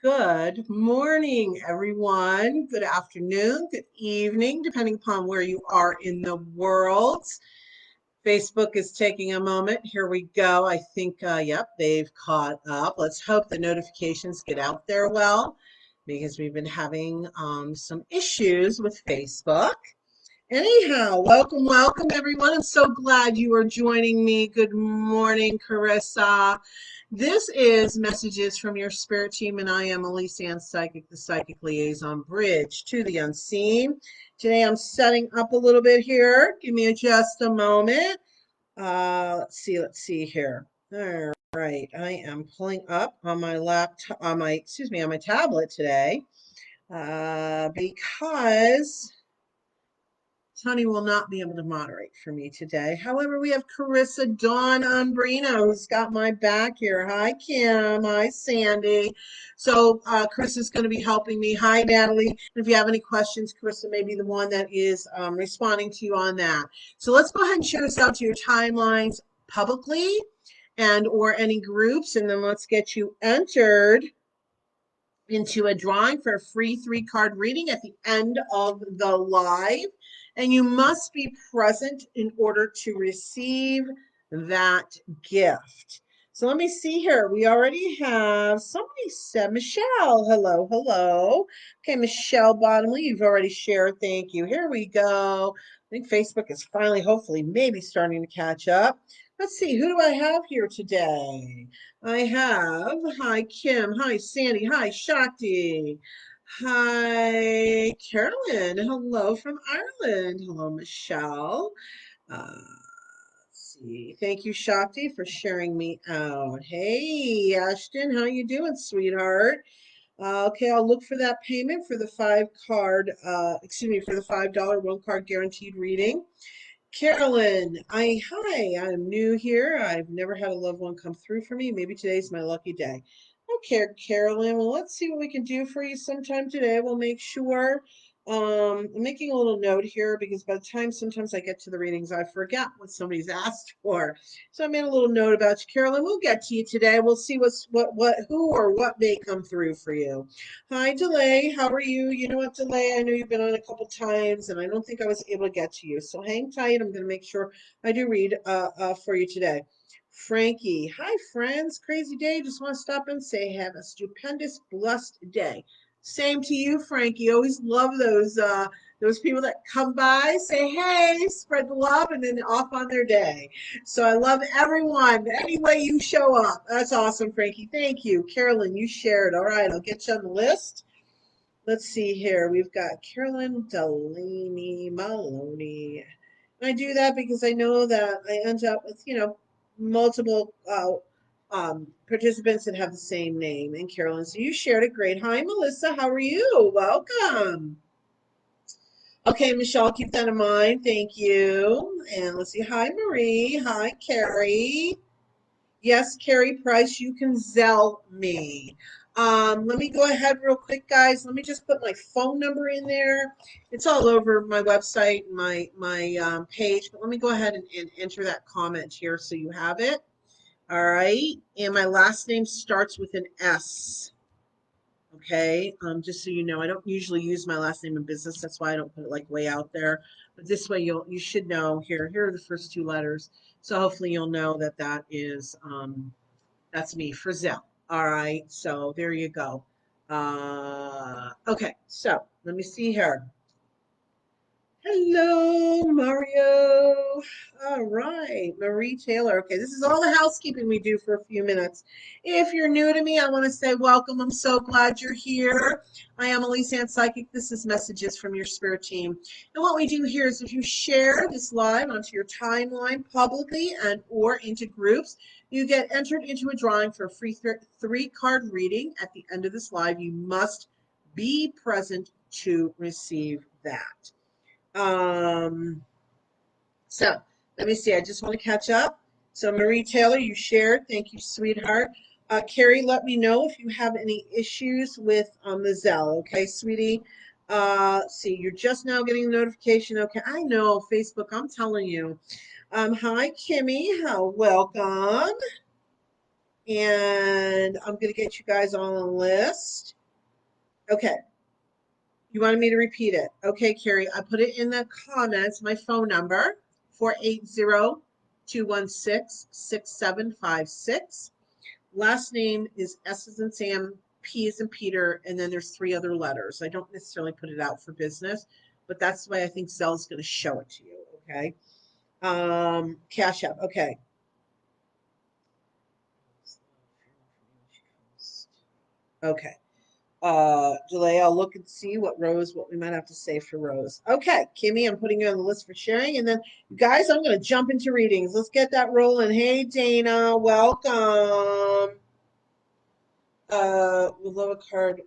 Good morning, everyone. Good afternoon, good evening, depending upon where you are in the world. Facebook is taking a moment. Here we go. I think, yep, they've caught up. Let's hope the notifications get out there well because we've been having some issues with Facebook. Anyhow, welcome, everyone. I'm so glad you are joining me. Good morning, Carissa. This is Messages from Your Spirit Team, and I am Elyse Ann Psychic, the Psychic Liaison Bridge to the Unseen. Today I'm setting up a little bit here. Give me just a moment. Let's see here. All right, I am pulling up on my laptop, on my tablet today, because Tony will not be able to moderate for me today. However, we have Carissa Dawn Umbrino, who's got my back here. Hi, Kim. Hi, Sandy. So Carissa's going to be helping me. Hi, Natalie. And if you have any questions, Carissa may be the one that is responding to you on that. So let's go ahead and share this out to your timelines publicly and or any groups, and then let's get you entered into a drawing for a free 3-card reading at the end of the live. And you must be present in order to receive that gift. So let me see here. We already have somebody said, Michelle. Hello, hello. Okay, Michelle Bottomley, you've already shared. Thank you. Here we go. I think Facebook is finally, hopefully, maybe starting to catch up. Let's see, who do I have here today? I have, hi, Kim. Hi, Sandy. Hi, Shakti. Hi, Carolyn. Hello from Ireland. Hello, Michelle. Let's see. Thank you, Shakti, for sharing me out. Hey, Ashton, how you doing, sweetheart? Okay, I'll look for that payment for the for the $5 1-card guaranteed reading. Carolyn, hi, I'm new here. I've never had a loved one come through for me. Maybe today's my lucky day. Okay, Carolyn. Well, let's see what we can do for you sometime today. We'll make sure. I'm making a little note here because by the time sometimes I get to the readings, I forget what somebody's asked for. So I made a little note about you, Carolyn. We'll get to you today. We'll see who or what may come through for you. Hi, Delay. How are you? You know what, Delay? I know you've been on a couple times, and I don't think I was able to get to you. So hang tight. I'm going to make sure I do read for you today. Frankie, hi, friends. Crazy day. Just want to stop and say have a stupendous, blessed day. Same to you, Frankie. Always love those people that come by, say hey, spread the love, and then off on their day. So I love everyone. Any way you show up. That's awesome, Frankie. Thank you. Carolyn, you shared. All right, I'll get you on the list. Let's see here. We've got Carolyn Delaney Maloney. And I do that because I know that I end up with, multiple participants that have the same name. And Carolyn, so you shared it great. Hi, Melissa. How are you? Welcome. Okay, Michelle, keep that in mind. Thank you. And let's see. Hi, Marie. Hi, Carrie. Yes, Carrie Price, you can Zelle me. Let me go ahead real quick, guys. Let me just put my phone number in there. It's all over my website, my page, but let me go ahead and enter that comment here so you have it. All right. And my last name starts with an S. Okay. Just so you know, I don't usually use my last name in business. That's why I don't put it like way out there. But this way you should know here. Here are the first 2 letters. So hopefully you'll know that that's me for Zell. All right, so there you go. Okay, so let me see here. Hello, Mario. All right, Marie Taylor. Okay, this is all the housekeeping we do for a few minutes. If you're new to me, I want to say welcome. I'm so glad you're here. I am Elyse Ann Psychic. This is Messages from Your Spirit Team. And what we do here is if you share this live onto your timeline publicly and or into groups, you get entered into a drawing for a free 3-card reading at the end of this live. You must be present to receive that. So let me see. I just want to catch up. So Marie Taylor, you shared. Thank you, sweetheart. Carrie, let me know if you have any issues with the Zelle. Okay, sweetie. See, you're just now getting a notification. Okay, I know Facebook. I'm telling you. Hi, Kimmy. Welcome. and I'm going to get you guys on a list. Okay. You wanted me to repeat it. Okay, Carrie, I put it in the comments, my phone number, 480-216-6756. Last name is S as in Sam, P as in Peter, and then there's 3 other letters. I don't necessarily put it out for business, but that's the way I think Zell's going to show it to you, okay? Cash App, okay. Okay. Delay, I'll look and see what we might have to say for Rose. Okay, Kimmy, I'm putting you on the list for sharing. And then, you guys, I'm going to jump into readings. Let's get that rolling. Hey, Dana, welcome. We'll love a card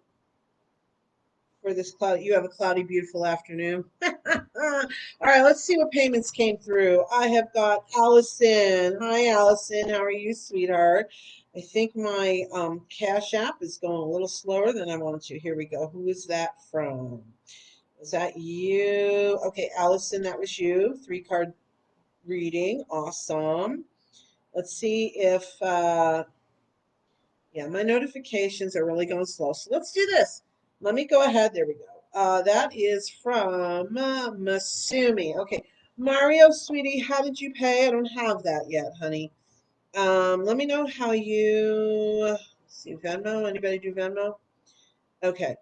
for this cloud. You have a cloudy, beautiful afternoon. All right, let's see what payments came through. I have got Allison. Hi, Allison. How are you, sweetheart? I think my Cash App is going a little slower than I wanted to. Here we go. Who is that from? Is that you? Okay, Allison, that was you. 3-card reading. Awesome. Let's see if, yeah, my notifications are really going slow. So let's do this. Let me go ahead. There we go. That is from Masumi. Okay. Mario, sweetie, how did you pay? I don't have that yet, honey. Let me know how you, let's see, Venmo. Anybody do Venmo? Okay.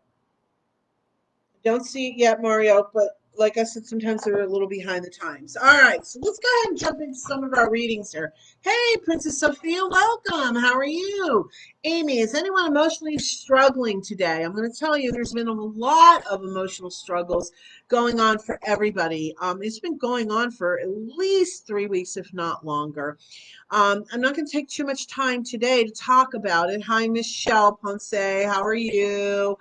Don't see it yet, Mario, but like I said, sometimes they're a little behind the times. All right, so let's go ahead and jump into some of our readings here. Hey, Princess Sophia, welcome. How are you? Amy, is anyone emotionally struggling today? I'm going to tell you there's been a lot of emotional struggles going on for everybody. It's been going on for at least 3 weeks, if not longer. I'm not going to take too much time today to talk about it. Hi, Michelle Ponce. How are you?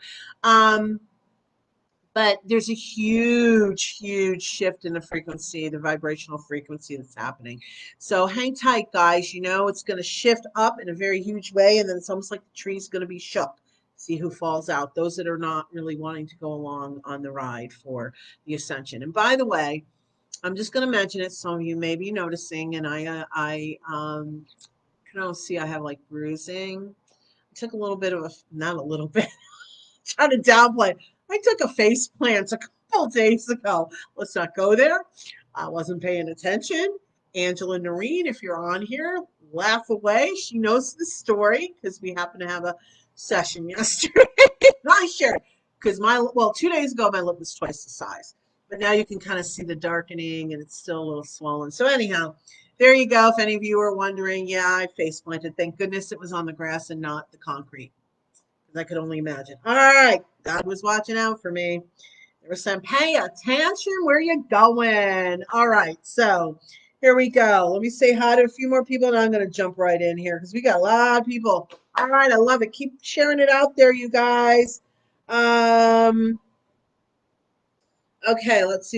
But there's a huge, huge shift in the frequency, the vibrational frequency that's happening. So hang tight, guys. You know, it's going to shift up in a very huge way, and then it's almost like the tree's going to be shook. See who falls out. Those that are not really wanting to go along on the ride for the ascension. And by the way, I'm just going to mention it. Some of you may be noticing, and I can all see I have like bruising. I took a little bit of a, not a little bit, trying to downplay. I took a face plant a couple days ago. Let's not go there. I wasn't paying attention. Angela Noreen, if you're on here, laugh away. She knows the story because we happened to have a session yesterday. I shared because well, 2 days ago my lip was twice the size, but now you can kind of see the darkening and it's still a little swollen. So anyhow, there you go. If any of you are wondering, yeah, I face planted. Thank goodness it was on the grass and not the concrete. I could only imagine. All right. God was watching out for me. There was some pay attention. Where you going? All right. So here we go. Let me say hi to a few more people and I'm going to jump right in here because we got a lot of people. All right. I love it. Keep sharing it out there, you guys. Okay. Let's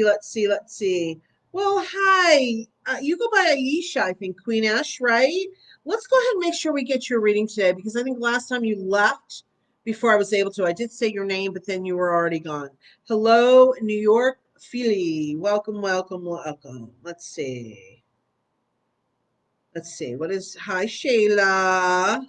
see. Well, hi. You go by Aisha, I think, Queen Ash, right? Let's go ahead and make sure we get your reading today because I think last time you left before I was able to, I did say your name, but then you were already gone. Hello, New York, Philly. Welcome, welcome, welcome. Let's see. Let's see. What is, hi, Shayla.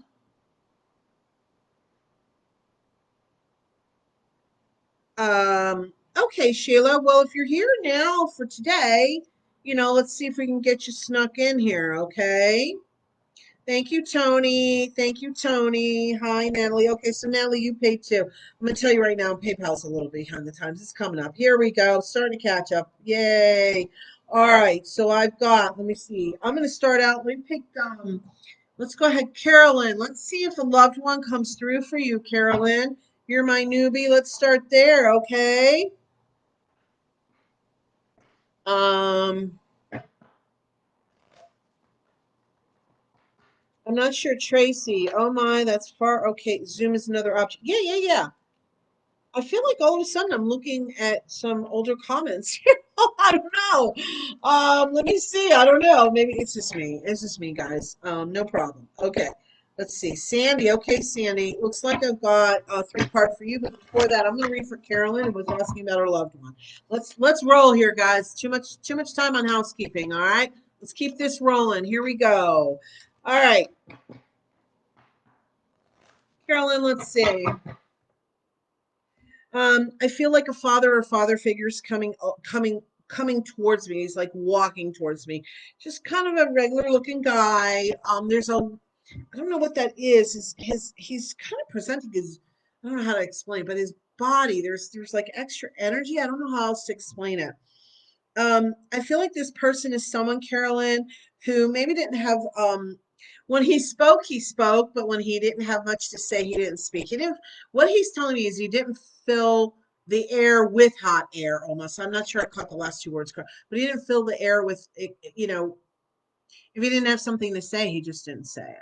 Okay, Sheila. Well, if you're here now for today, let's see if we can get you snuck in here, okay? Thank you, Tony. Thank you, Tony. Hi, Natalie. Okay, so Natalie, you paid too. I'm going to tell you right now, PayPal's a little behind the times. It's coming up. Here we go. Starting to catch up. Yay. All right, so I've got, let me see. I'm going to start out. Let me pick, let's go ahead. Carolyn, let's see if a loved one comes through for you, Carolyn. You're my newbie. Let's start there, okay? Um, I'm not sure, Tracy. Oh my, that's far. Okay, Zoom is another option. Yeah. I feel like all of a sudden I'm looking at some older comments. I don't know. Let me see. I don't know. Maybe it's just me. It's just me, guys. No problem. Okay. Let's see. Sandy. Okay, Sandy. Looks like I've got a 3-part for you, but before that, I'm gonna read for Carolyn who was asking about her loved one. Let's roll here, guys. Too much time on housekeeping, all right? Let's keep this rolling. Here we go. All right. Carolyn, let's see. I feel like a father or father figure's coming towards me. He's like walking towards me. Just kind of a regular looking guy. I don't know what that is. He's kind of presenting his, I don't know how to explain, but his body, there's like extra energy. I don't know how else to explain it. I feel like this person is someone, Carolyn, who maybe didn't have when he spoke, but when he didn't have much to say, he didn't speak. He didn't what he's telling me is he didn't fill the air with hot air almost. I'm not sure I caught the last two words correct, but he didn't fill the air with if he didn't have something to say, he just didn't say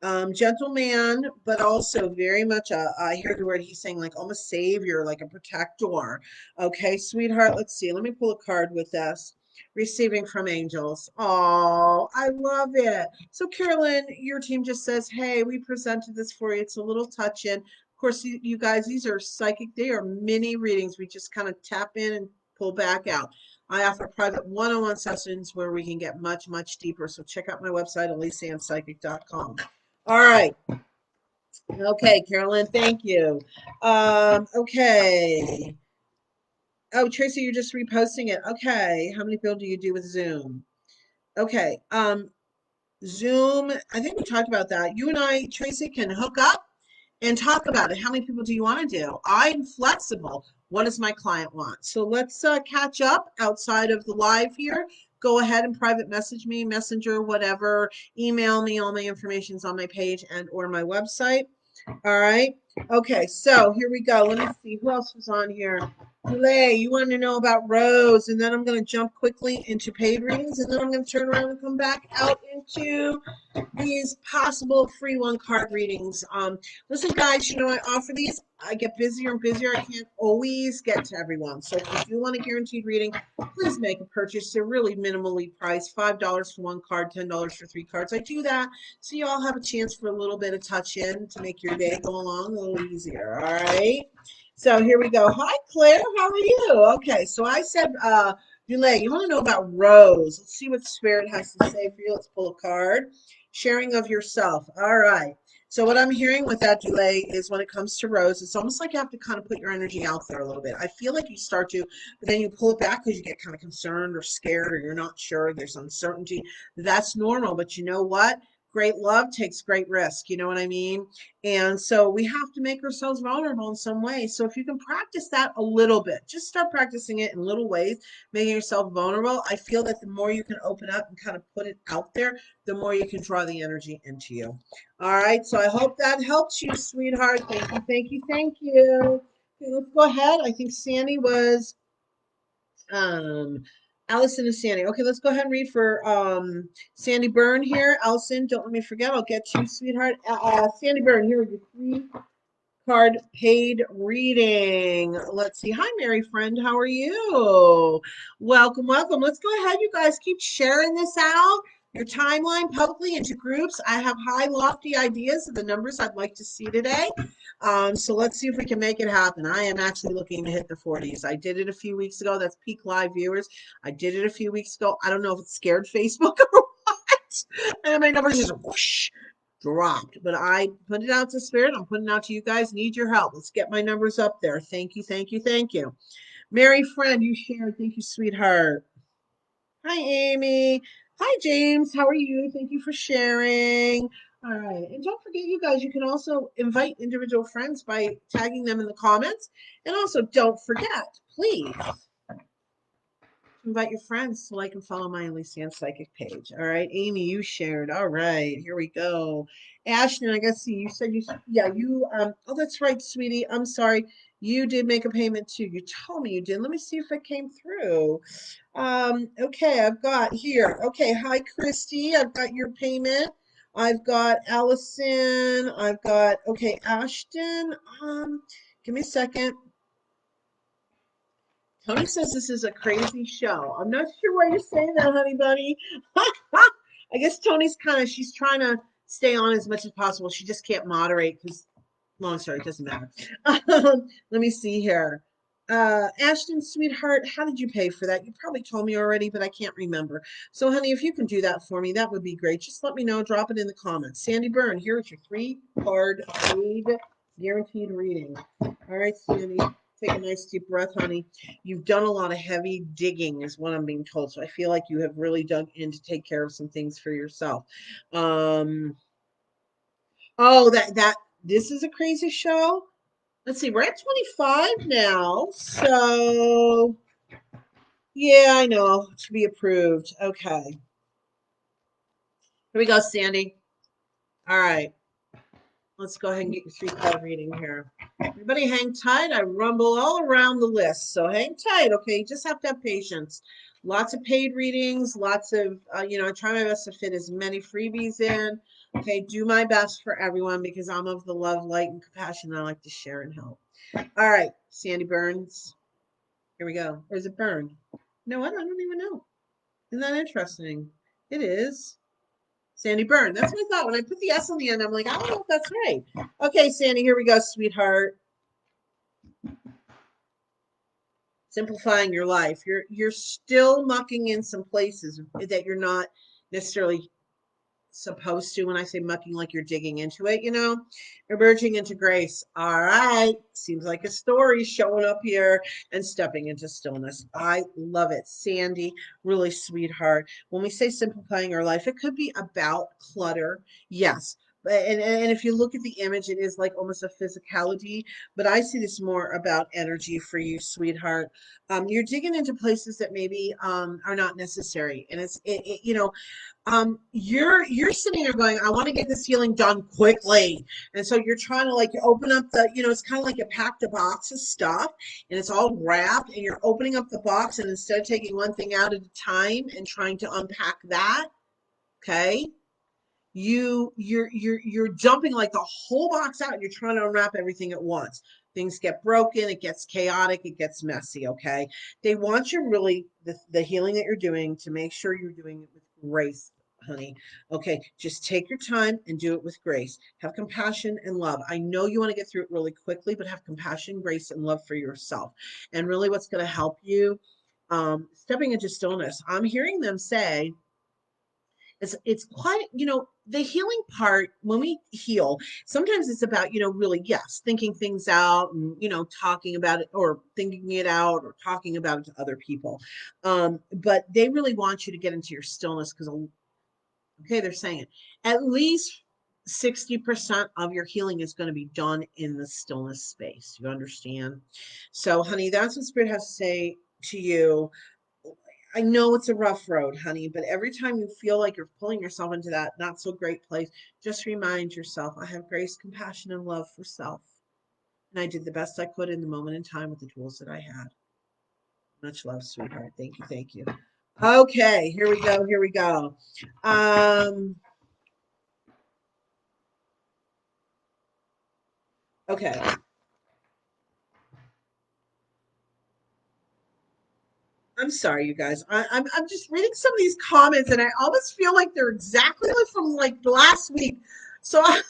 it. Gentleman, but also very much I hear the word he's saying like almost savior, like a protector. Okay, sweetheart, let's see. Let me pull a card with this. Receiving from angels. Oh, I love it. So, Carolyn, your team just says, hey, we presented this for you. It's a little touch-in. Of course, you guys, these are psychic. They are mini readings. We just kind of tap in and pull back out. I offer private one-on-one sessions where we can get much, much deeper. So check out my website, ElyseAnnPsychic.com. All right. Okay, Carolyn, thank you. Okay. Oh, Tracy, you're just reposting it. Okay. How many people do you do with Zoom? Okay. Zoom, I think we talked about that. You and I, Tracy, can hook up and talk about it. How many people do you want to do? I'm flexible. What does my client want? So let's catch up outside of the live here. Go ahead and private message me, messenger, whatever. Email me. All my information's on my page and or my website. All right. Okay, so here we go. Let me see who else was on here. Lay, you want to know about Rose, and then I'm going to jump quickly into paid readings, and then I'm going to turn around and come back out into these possible free one card readings. Listen, guys, I offer these. I get busier and busier. I can't always get to everyone. So if you do want a guaranteed reading, please make a purchase. They're really minimally priced. $5 for one card, $10 for 3 cards. I do that so you all have a chance for a little bit of touch in to make your day go along a little easier. All right. So here we go. Hi, Claire. How are you? Okay. So I said, Dulay, you want to know about Rose. Let's see what Spirit has to say for you. Let's pull a card. Sharing of yourself. All right. So what I'm hearing with that delay is when it comes to Rose, it's almost like you have to kind of put your energy out there a little bit. I feel like you start to, but then you pull it back because you get kind of concerned or scared or you're not sure. There's uncertainty. That's normal. But you know what? Great love takes great risk. You know what I mean? And so we have to make ourselves vulnerable in some way. So if you can practice that a little bit, just start practicing it in little ways, making yourself vulnerable. I feel that the more you can open up and kind of put it out there, the more you can draw the energy into you. All right. So I hope that helps you, sweetheart. Thank you. Thank you. Thank you. Okay, let's go ahead. I think Sandy was um Allison and Sandy. Okay, let's go ahead and read for Sandy Byrne here. Allison, don't let me forget. I'll get you, sweetheart. Sandy Byrne, here are your 3 card paid reading. Let's see. Hi, Mary friend. How are you? Welcome, welcome. Let's go ahead. You guys keep sharing this out, your timeline publicly into groups. I have high, lofty ideas of the numbers I'd like to see today. So let's see if we can make it happen. I am actually looking to hit the 40s. I did it a few weeks ago. That's peak live viewers. I did it a few weeks ago. I don't know if it scared Facebook or what. And my numbers just whoosh dropped, but I put it out to Spirit. I'm putting it out to you guys. Need your help. Let's get my numbers up there. Thank you, thank you, thank you. Mary friend, you shared. Thank you, sweetheart. Hi, Amy. Hi, James. How are you? Thank you for sharing. All right. And don't forget, you guys, you can also invite individual friends by tagging them in the comments. And also, don't forget, please invite your friends to like and follow my Elyse Ann Psychic page. All right, Amy, you shared. All right, here we go. Ashton, I guess you said oh, that's right, sweetie. I'm sorry. You did make a payment too. You told me you did. Let me see if it came through. Okay, I've got here. Okay, hi, Christy. I've got your payment. I've got Allison. I've got, okay, Ashton. Give me a second. Tony says this is a crazy show. I'm not sure why you're saying that, honey bunny. I guess Tony's she's trying to stay on as much as possible. She just can't moderate because, long story, it doesn't matter. Let me see here. Ashton, sweetheart, how did you pay for that? You probably told me already, but I can't remember. So, honey, if you can do that for me, that would be great. Just let me know. Drop it in the comments. Sandy Byrne, here is your 3-card paid guaranteed reading. All right, Sandy, take a nice deep breath, honey. You've done a lot of heavy digging, is what I'm being told. So I feel like you have really dug in to take care of some things for yourself. Oh, that this is a crazy show. Let's see, we're at 25 now. So, yeah, I know. To be approved. Okay. Here we go, Sandy. All right. Let's go ahead and get your 3-card reading here. Everybody hang tight. I rumble all around the list. So hang tight, okay? You just have to have patience. Lots of paid readings, lots of, I try my best to fit as many freebies in. Okay, do my best for everyone because I'm of the love, light, and compassion I like to share and help. All right, Sandy Burns. Here we go. Or is it Byrne? No, I don't even know. Isn't that interesting? It is. Sandy Byrne. That's what I thought. When I put the S on the end, I'm like, I don't know if that's right. Okay, Sandy, here we go, sweetheart. Simplifying your life. You're still mucking in some places that you're not necessarily supposed to. When I say mucking, like you're digging into it, emerging into grace. All right, seems like a story showing up here and stepping into stillness. I love it. Sandy, really sweetheart. When we say simplifying our life, it could be about clutter, yes. And if you look at the image, it is like almost a physicality, but I see this more about energy for you, sweetheart. You're digging into places that maybe are not necessary, and you're sitting there going, I want to get this healing done quickly. And so you're trying to like open up it's kind of like you packed a box of stuff and it's all wrapped and you're opening up the box and instead of taking one thing out at a time and trying to unpack that, okay, you're dumping like the whole box out and you're trying to unwrap everything at once. Things get broken, it gets chaotic, it gets messy. Okay, they want you really the healing that you're doing to make sure you're doing it with grace, honey. Okay, just take your time and do it with grace. Have compassion and love. I know you want to get through it really quickly, but have compassion, grace, and love for yourself. And really what's going to help you, stepping into stillness, I'm hearing them say it's quite, the healing part when we heal, sometimes it's about, really, yes, thinking things out and, talking about it or thinking it out or talking about it to other people. But they really want you to get into your stillness because, okay, they're saying at least 60% of your healing is going to be done in the stillness space. You understand? So, honey, that's what Spirit has to say to you. I know it's a rough road, honey, but every time you feel like you're pulling yourself into that not so great place, just remind yourself, I have grace, compassion, and love for self. And I did the best I could in the moment in time with the tools that I had. Much love, sweetheart. Thank you. Thank you. Okay, here we go. Here we go. Okay. I'm sorry, you guys. I'm just reading some of these comments, and I almost feel like they're exactly like from like last week. So I'm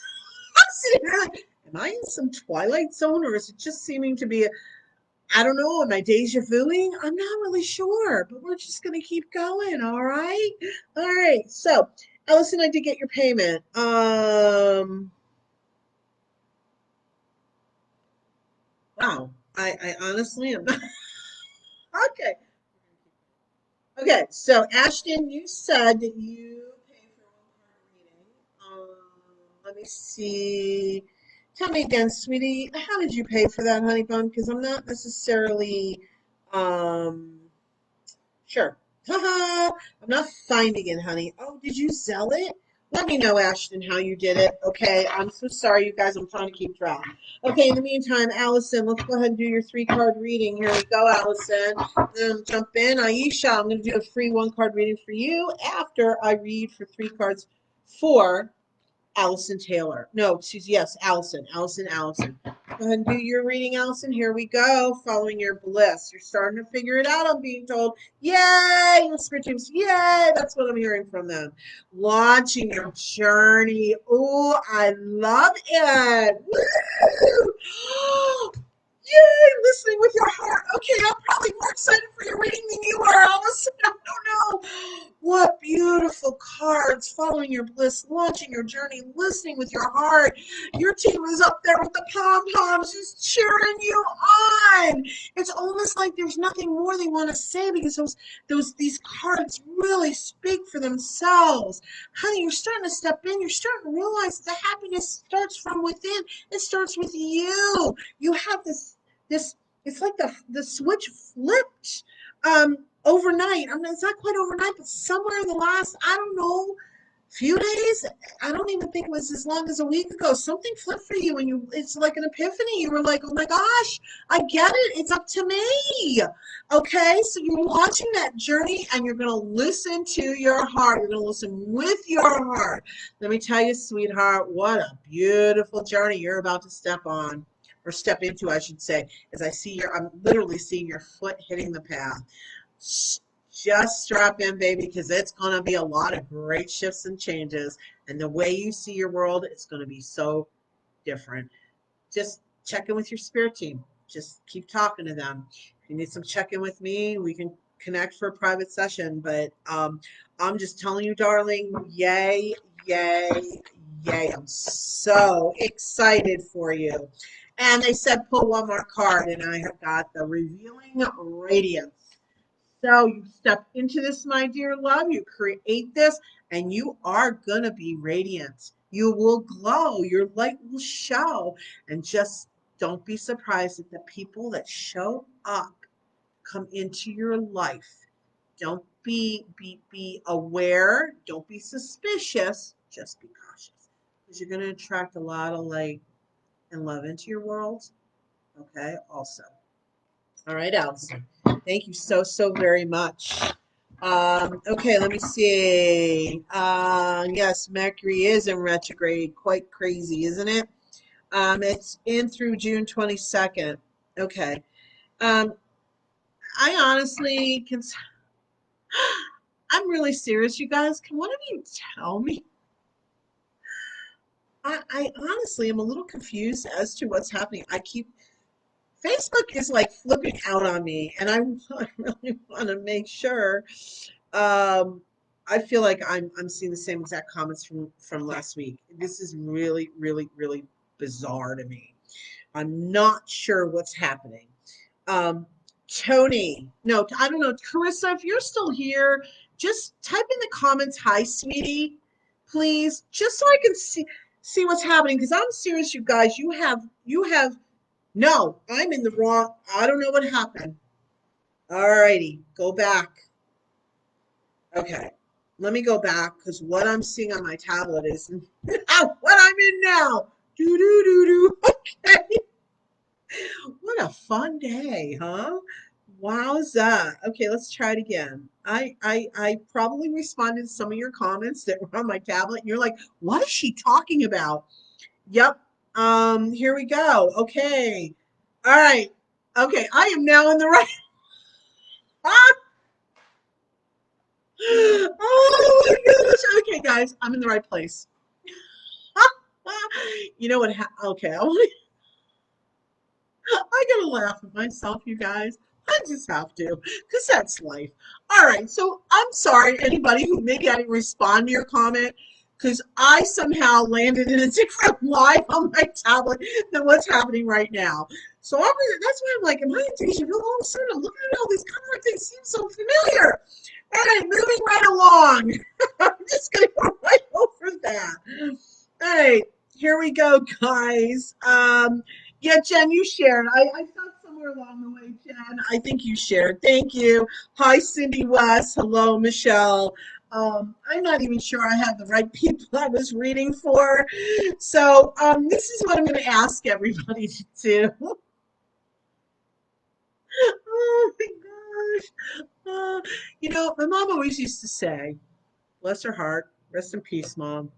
sitting there like, am I in some twilight zone, or is it just seeming to be? I don't know. Am I deja vuing? I'm not really sure, but we're just gonna keep going. All right, all right. So, Allison, I did get your payment. Wow. I honestly am not. Okay. Okay, so Ashton, you said that you pay for one card reading. Let me see. Tell me again, sweetie, how did you pay for that, honey bun? Because I'm not necessarily um sure. Haha, I'm not finding it, honey. Oh, did you sell it? Let me know, Ashton, how you did it. Okay, I'm so sorry, you guys. I'm trying to keep track. Okay, in the meantime, Allison, let's go ahead and do your 3-card reading. Here we go, Allison. Jump in. Aisha, I'm going to do a free 1-card reading for you after I read for 3 cards for Allison Taylor. No, yes, Allison. Allison. Go ahead and do your reading, Allison. Here we go. Following your bliss. You're starting to figure it out, I'm being told. Yay! Your spirit teams. Yay! That's what I'm hearing from them. Launching your journey. Oh, I love it. Woo! Yay! Listening with your heart. following your bliss, launching your journey, listening with your heart. Your team is up there with the pom-poms just cheering you on. It's almost like there's nothing more they want to say because these cards really speak for themselves. Honey, you're starting to step in. You're starting to realize the happiness starts from within. It starts with you. You have this. It's like the switch flipped overnight. I mean, it's not quite overnight, but somewhere in the last, I don't know, few days. I don't even think it was as long as a week ago. Something flipped for you, and it's like an epiphany. You were like, "Oh my gosh, I get it. It's up to me." Okay, so you're launching that journey, and you're going to listen to your heart. You're going to listen with your heart. Let me tell you, sweetheart, what a beautiful journey you're about to step on. Or step into, I should say, as I'm literally seeing your foot hitting the path. Just strap in, baby, because it's going to be a lot of great shifts and changes. And the way you see your world, it's going to be so different. Just check in with your spirit team. Just keep talking to them. If you need some check-in with me, we can connect for a private session. But I'm just telling you, darling, yay, yay, yay. I'm so excited for you. And they said pull one more card, and I have got the Revealing Radiance. So you step into this, my dear love, you create this, and you are going to be radiant. You will glow, your light will show, and just don't be surprised that the people that show up come into your life. Don't be aware, don't be suspicious, just be cautious, because you're going to attract a lot of light and love into your world. Okay, also. All right, Allison. Thank you so, so very much. Okay, let me see. Yes, Mercury is in retrograde. Quite crazy, isn't it? It's in through June 22nd. Okay. I honestly can. I'm really serious, you guys. Can one of you tell me? I honestly am a little confused as to what's happening. Facebook is like flipping out on me, and I really want to make sure. I feel like I'm seeing the same exact comments from last week. This is really, really, really bizarre to me. I'm not sure what's happening. Um, Tony, no, I don't know. Carissa, if you're still here, just type in the comments, "Hi, sweetie," please, just so I can see what's happening. Because I'm serious, you guys. You have. No, I'm in the wrong. I don't know what happened. All righty, go back. Okay, let me go back because what I'm seeing on my tablet is what I'm in now. Do do do do. Okay, what a fun day, huh? Wowza. Okay, let's try it again. I probably responded to some of your comments that were on my tablet. And you're like, what is she talking about? Yep. Here we go. Okay. All right. Okay, I am now in the right. Oh my gosh. Okay, guys, I'm in the right place. You know what? Okay, I gotta laugh at myself, you guys. I just have to, because that's life. All right, so I'm sorry, anybody who maybe I didn't respond to your comment, because I somehow landed in a different live on my tablet than what's happening right now. So that's why I'm like, am I in deja vu? All of a sudden, I'm looking at all these cards, they seem so familiar. All right, moving right along. I'm just going to go right over that. All right, here we go, guys. Yeah, Jen, you shared. I thought somewhere along the way, Jen, I think you shared. Thank you. Hi, Cindy West. Hello, Michelle. I'm not even sure I had the right people I was reading for. So this is what I'm going to ask everybody to do. Oh my gosh. My mom always used to say, bless her heart, rest in peace, Mom.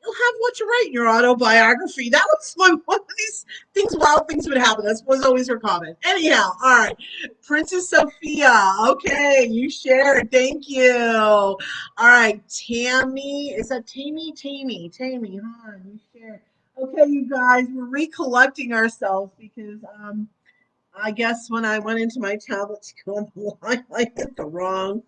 You'll have what you write in your autobiography. That was one of these things, wild things would happen. That was always her comment. Anyhow, all right. Princess Sophia. Okay, you shared. Thank you. All right. Tammy. Is that Tammy? Tammy, huh? You shared. Okay, you guys, we're recollecting ourselves because I guess when I went into my tablet to go on the line, I hit the wrong.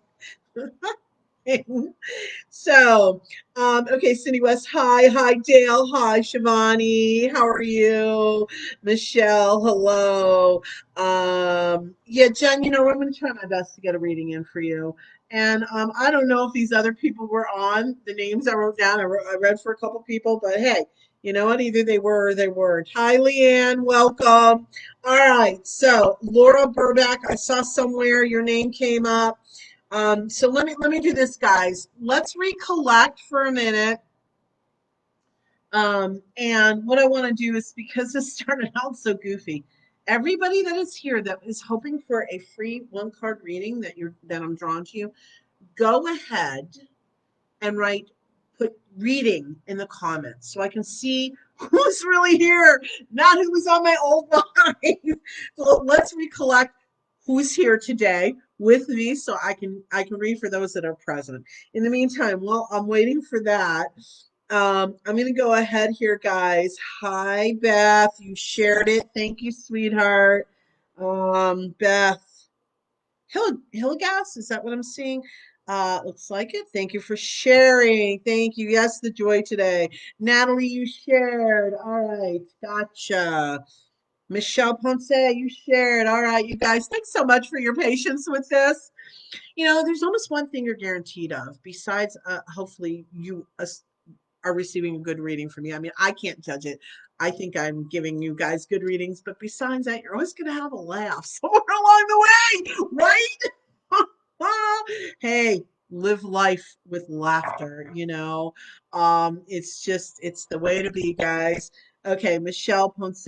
So, okay, Cindy West, hi. Hi, Dale. Hi, Shivani. How are you? Michelle, hello. Yeah, Jen, I'm going to try my best to get a reading in for you. And I don't know if these other people were on the names I wrote down. I read for a couple people, but hey, you know what? Either they were or they weren't. Hi, Leanne. Welcome. All right. So, Laura Burback, I saw somewhere your name came up. So let me do this, guys. Let's recollect for a minute. And what I want to do is, because this started out so goofy, everybody that is here that is hoping for a free one card reading that I'm drawn to you, go ahead and put reading in the comments so I can see who's really here, not who was on my old line. So let's recollect who's here today with me so I can read for those that are present. In the meantime, while I'm waiting for that, I'm going to go ahead here, guys. Hi, Beth. You shared it. Thank you, sweetheart. Beth. Hillegas, is that what I'm seeing? Looks like it. Thank you for sharing. Thank you. Yes, the joy today. Natalie, you shared. All right. Gotcha. Michelle Ponce, you shared. All right, you guys. Thanks so much for your patience with this. There's almost one thing you're guaranteed of, besides hopefully you are receiving a good reading from me. I mean, I can't judge it. I think I'm giving you guys good readings, but besides that, you're always going to have a laugh somewhere along the way, right? Hey, live life with laughter. It's the way to be, guys. Okay, Michelle Ponce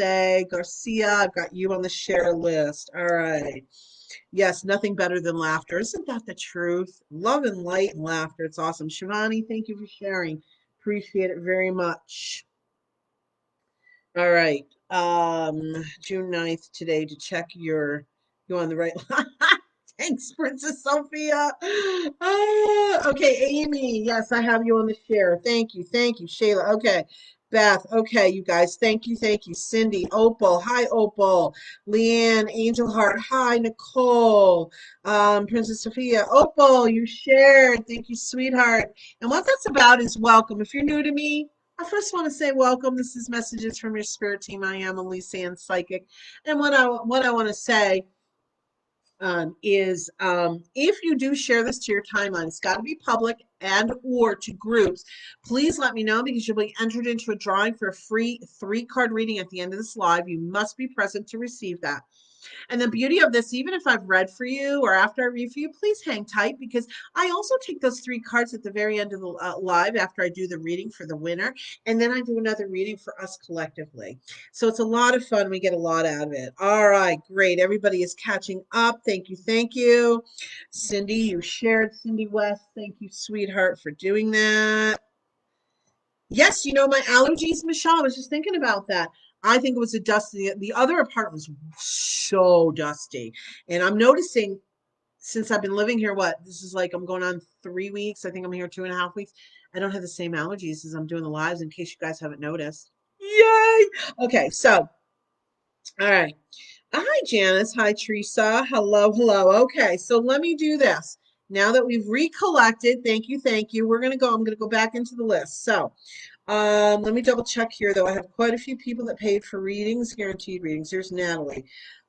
Garcia, I've got you on the share list. All right. Yes, nothing better than laughter. Isn't that the truth? Love and light and laughter. It's awesome. Shivani, thank you for sharing. Appreciate it very much. All right. June 9th today to check you're on the right line. Thanks, Princess Sophia. Okay, Amy. Yes, I have you on the share. Thank you. Thank you, Shayla. Okay. Beth. Okay, you guys. Thank you. Thank you. Cindy. Opal. Hi, Opal. Leanne. Angel Heart. Hi, Nicole. Princess Sophia. Opal, you shared. Thank you, sweetheart. And what that's about is welcome. If you're new to me, I first want to say welcome. This is Messages from Your Spirit Team. I am Elyse Ann Psychic. And what I want to say is if you do share this to your timeline, it's got to be public and or to groups. Please let me know, because you'll be entered into a drawing for a free 3-card reading at the end of this live. You must be present to receive that. And the beauty of this, even if I've read for you or after I read for you, please hang tight, because I also take those 3 cards at the very end of the live after I do the reading for the winner. And then I do another reading for us collectively. So it's a lot of fun. We get a lot out of it. All right, great. Everybody is catching up. Thank you. Thank you. Cindy, you shared. Cindy West, thank you, sweetheart, for doing that. Yes, my allergies, Michelle. I was just thinking about that. I think it was a dusty. The other apartment was so dusty. And I'm noticing, since I've been living here, this is like I'm going on 3 weeks. I think I'm here 2.5 weeks. I don't have the same allergies as I'm doing the lives, in case you guys haven't noticed. Yay! Okay, so, all right. Hi, Janice. Hi, Teresa. Hello, hello. Okay, so let me do this. Now that we've recollected, thank you, thank you. I'm going to go back into the list. So, let me double check here, though. I have quite a few people that paid for readings, guaranteed readings. There's Natalie.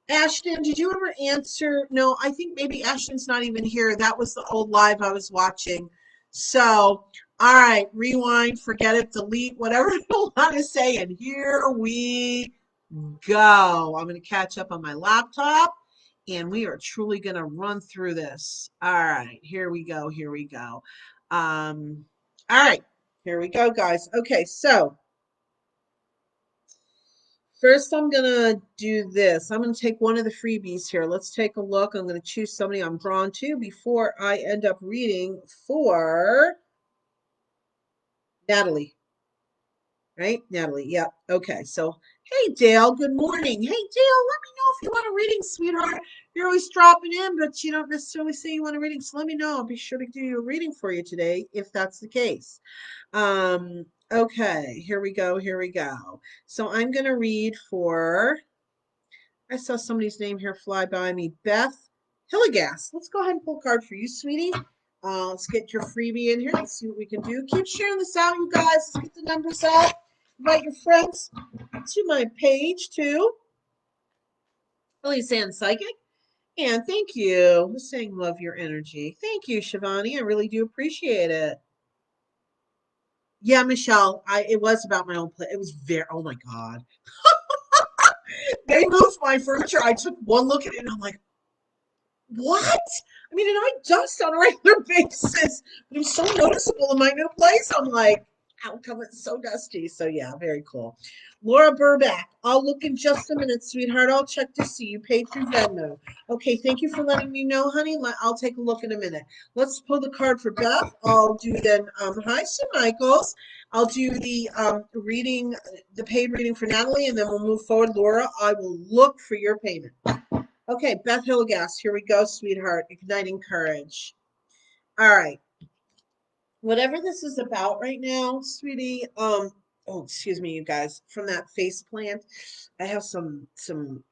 Ashton, did you ever answer? No, I think maybe Ashton's not even here. That was the old live I was watching. So, all right, rewind, forget it, delete, whatever you want to say. And here we go. I'm going to catch up on my laptop, and we are truly going to run through this. All right, here we go. Here we go. All right. Here we go, guys. Okay, so first I'm going to do this. I'm going to take one of the freebies here. Let's take a look. I'm going to choose somebody I'm drawn to before I end up reading for Natalie. Right? Natalie. Yep. Okay, so hey, Dale. Good morning. Hey, Dale, let me know if you want a reading, sweetheart. You're always dropping in, but you don't necessarily say you want a reading. So let me know. I'll be sure to do a reading for you today if that's the case. Okay, here we go, here we go. So I'm going to read for, I saw somebody's name here fly by me, Beth Hillegas. Let's go ahead and pull a card for you, sweetie. Let's get your freebie in here. Let's see what we can do. Keep sharing this out, you guys. Let's get the numbers out. Invite your friends to my page too. Elyse Ann Psychic. And thank you for saying love your energy. Thank you, Shivani. I really do appreciate it. Yeah, Michelle, it was about my own place. It was very, oh my God. They moved my furniture. I took one look at it and I'm like, what? I mean, and I dust on a regular basis, but it was so noticeable in my new place. I'm like, how come it's so dusty? So yeah, very cool. Laura Burback, I'll look in just a minute, sweetheart. I'll check to see you paid through Venmo. Okay, thank you for letting me know, honey. I'll take a look in a minute. Let's pull the card for Beth. I'll do then. Hi, Sue Michaels. I'll do the reading, the paid reading for Natalie, and then we'll move forward. Laura, I will look for your payment. Okay, Beth Hilligast, here we go, sweetheart. Igniting courage. All right. Whatever this is about right now, sweetie. Oh, excuse me, you guys. From that face plant, I have some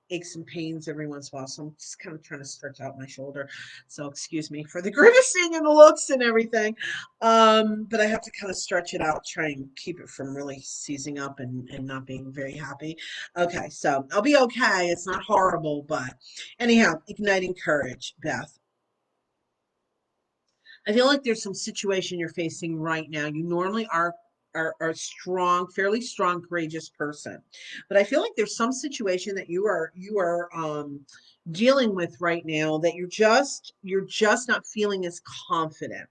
aches and pains every once in a while. So I'm just kind of trying to stretch out my shoulder. So excuse me for the grimacing and the looks and everything. But I have to kind of stretch it out, try and keep it from really seizing up and not being very happy. Okay, so I'll be okay. It's not horrible, but anyhow, igniting courage, Beth. I feel like there's some situation you're facing right now. You normally are strong, fairly strong, courageous person, but I feel like there's some situation that you are dealing with right now that you're just not feeling as confident.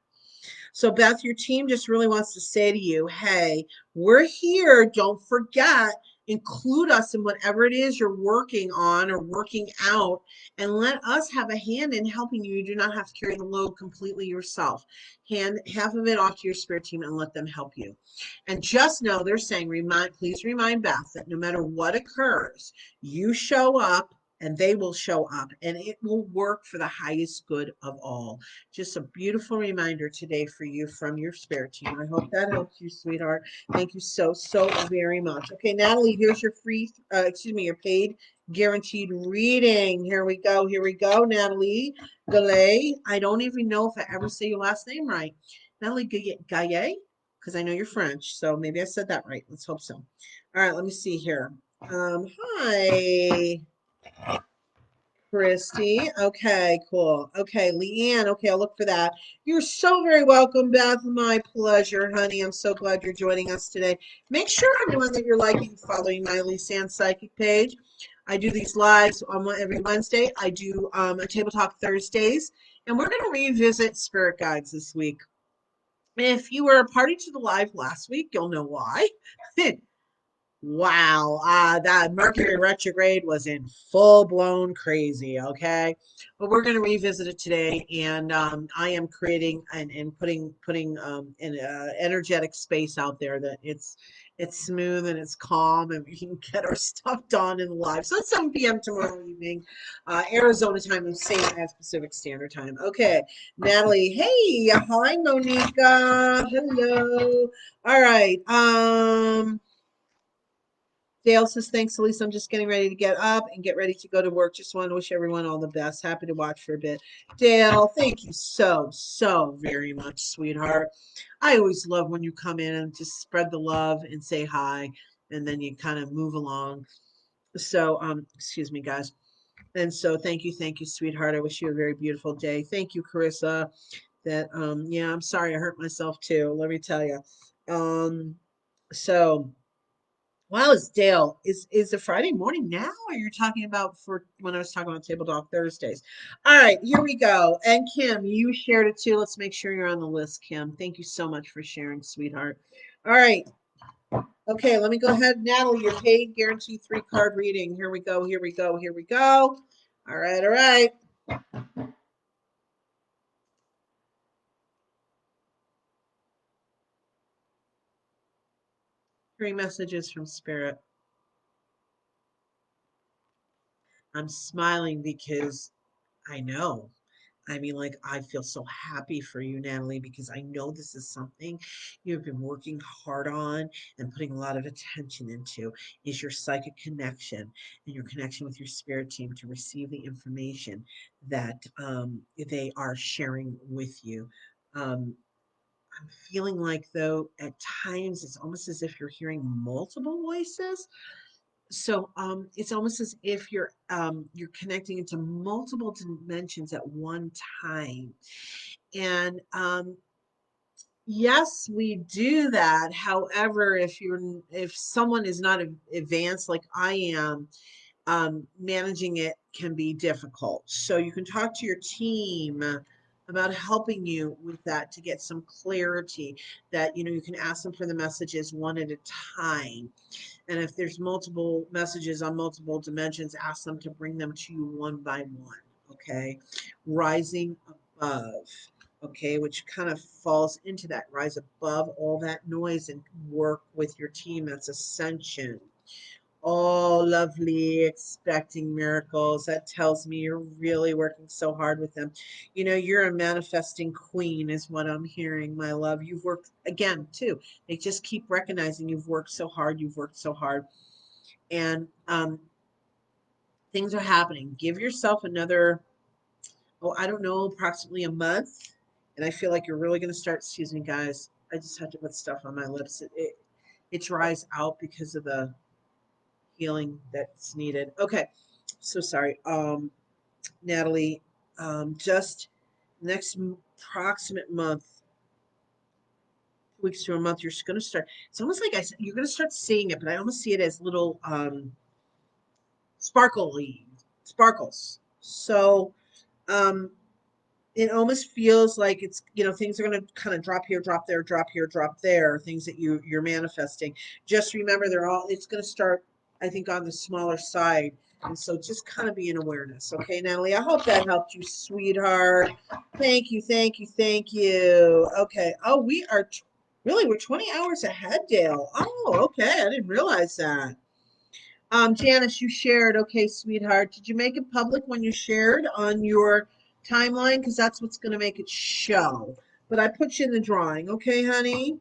So, Beth, your team just really wants to say to you, hey, we're here. Don't forget, include us in whatever it is you're working on or working out, and let us have a hand in helping you. You do not have to carry the load completely yourself. Hand half of it off to your spirit team and let them help you. And just know they're saying, please remind Beth that no matter what occurs, you show up and they will show up and it will work for the highest good of all. Just a beautiful reminder today for you from your spirit team. I hope that helps you, sweetheart. Thank you so, so very much. Okay, Natalie, here's your your paid guaranteed reading. Here we go. Here we go, Natalie Galley. I don't even know if I ever say your last name right. Natalie Gaillet, because I know you're French, so maybe I said that right. Let's hope so. All right, let me see here. Hi. Christy. Okay, cool. Okay, Leanne. Okay, I'll look for that. You're so very welcome, Beth. My pleasure, honey. I'm so glad you're joining us today. Make sure, everyone, that you're liking and following my Elyse Ann Psychic page. I do these lives on every Wednesday. I do a Table Talk Thursdays, and we're going to revisit spirit guides this week. If you were a party to the live last week, you'll know why. Wow, that Mercury retrograde was in full blown crazy. Okay, but we're going to revisit it today, and I am creating and putting an energetic space out there that it's smooth and it's calm, and we can get our stuff done in live. So it's 7 p.m. tomorrow evening, Arizona time, and same as Pacific Standard Time. Okay, Natalie. Hey, hi, Monica. Hello. All right. Dale says, thanks, Elise. I'm just getting ready to get up and get ready to go to work. Just want to wish everyone all the best. Happy to watch for a bit. Dale, thank you so, so very much, sweetheart. I always love when you come in and just spread the love and say hi, and then you kind of move along. So, excuse me, guys. And so thank you, sweetheart. I wish you a very beautiful day. Thank you, Carissa. Yeah, I'm sorry I hurt myself too. Let me tell you. So Wow, it's Dale. Is it Friday morning now, or you're talking about for when I was talking about Table Talk Thursdays? All right, here we go. And Kim, you shared it too. Let's make sure you're on the list, Kim. Thank you so much for sharing, sweetheart. All right. Okay, let me go ahead. Natalie, your paid guaranteed 3 card reading. Here we go. Here we go. Here we go. All right. All right. 3 messages from Spirit. I'm smiling because I know. I mean, like, I feel so happy for you, Natalie, because I know this is something you've been working hard on and putting a lot of attention into is your psychic connection and your connection with your spirit team to receive the information that they are sharing with you. I'm feeling like, though, at times it's almost as if you're hearing multiple voices. So it's almost as if you're connecting into multiple dimensions at one time. And yes, we do that. However, if someone is not advanced like I am, managing it can be difficult. So you can talk to your team about helping you with that to get some clarity that, you can ask them for the messages one at a time. And if there's multiple messages on multiple dimensions, ask them to bring them to you one by one. Okay. Rising above. Okay. Which kind of falls into that. Rise above all that noise and work with your team. That's ascension. Oh, lovely, expecting miracles. That tells me you're really working so hard with them. You're a manifesting queen, is what I'm hearing, my love. You've worked again, too. They just keep recognizing you've worked so hard. You've worked so hard. And things are happening. Give yourself another, I don't know, approximately a month. And I feel like you're really going to start, excuse me, guys. I just have to put stuff on my lips. It dries out because of the healing that's needed. Okay, so sorry, Natalie. Just next approximate month, 2 weeks to a month, you're going to start. It's almost like you're going to start seeing it, but I almost see it as little sparkles. So um, it almost feels like it's, things are going to kind of drop here, drop there, drop here, drop there, things that you're manifesting. Just remember, it's going to start, I think, on the smaller side. And so just kind of be in awareness. Okay, Natalie, I hope that helped you, sweetheart. Thank you, thank you, thank you. Okay. Oh, we're 20 hours ahead, Dale. Oh, okay. I didn't realize that. Janice, you shared. Okay, sweetheart. Did you make it public when you shared on your timeline? Because that's what's going to make it show. But I put you in the drawing. Okay, honey?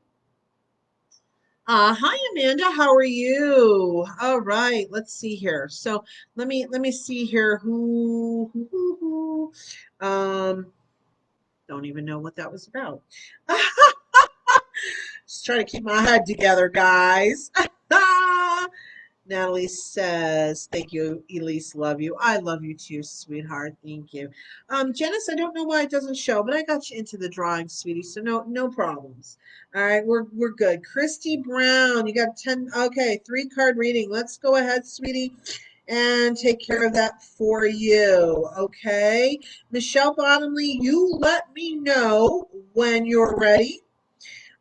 Hi, Amanda. How are you? All right. Let's see here. So let me see here. Don't even know what that was about. Just trying to keep my head together, guys. Natalie says, thank you, Elyse, love you. I love you too, sweetheart. Thank you. Janice, I don't know why it doesn't show, but I got you into the drawing, sweetie. So no problems. All right, we're good. Christy Brown, you got 10. Okay, 3-card reading. Let's go ahead, sweetie, and take care of that for you. Okay. Michelle Bottomley, you let me know when you're ready.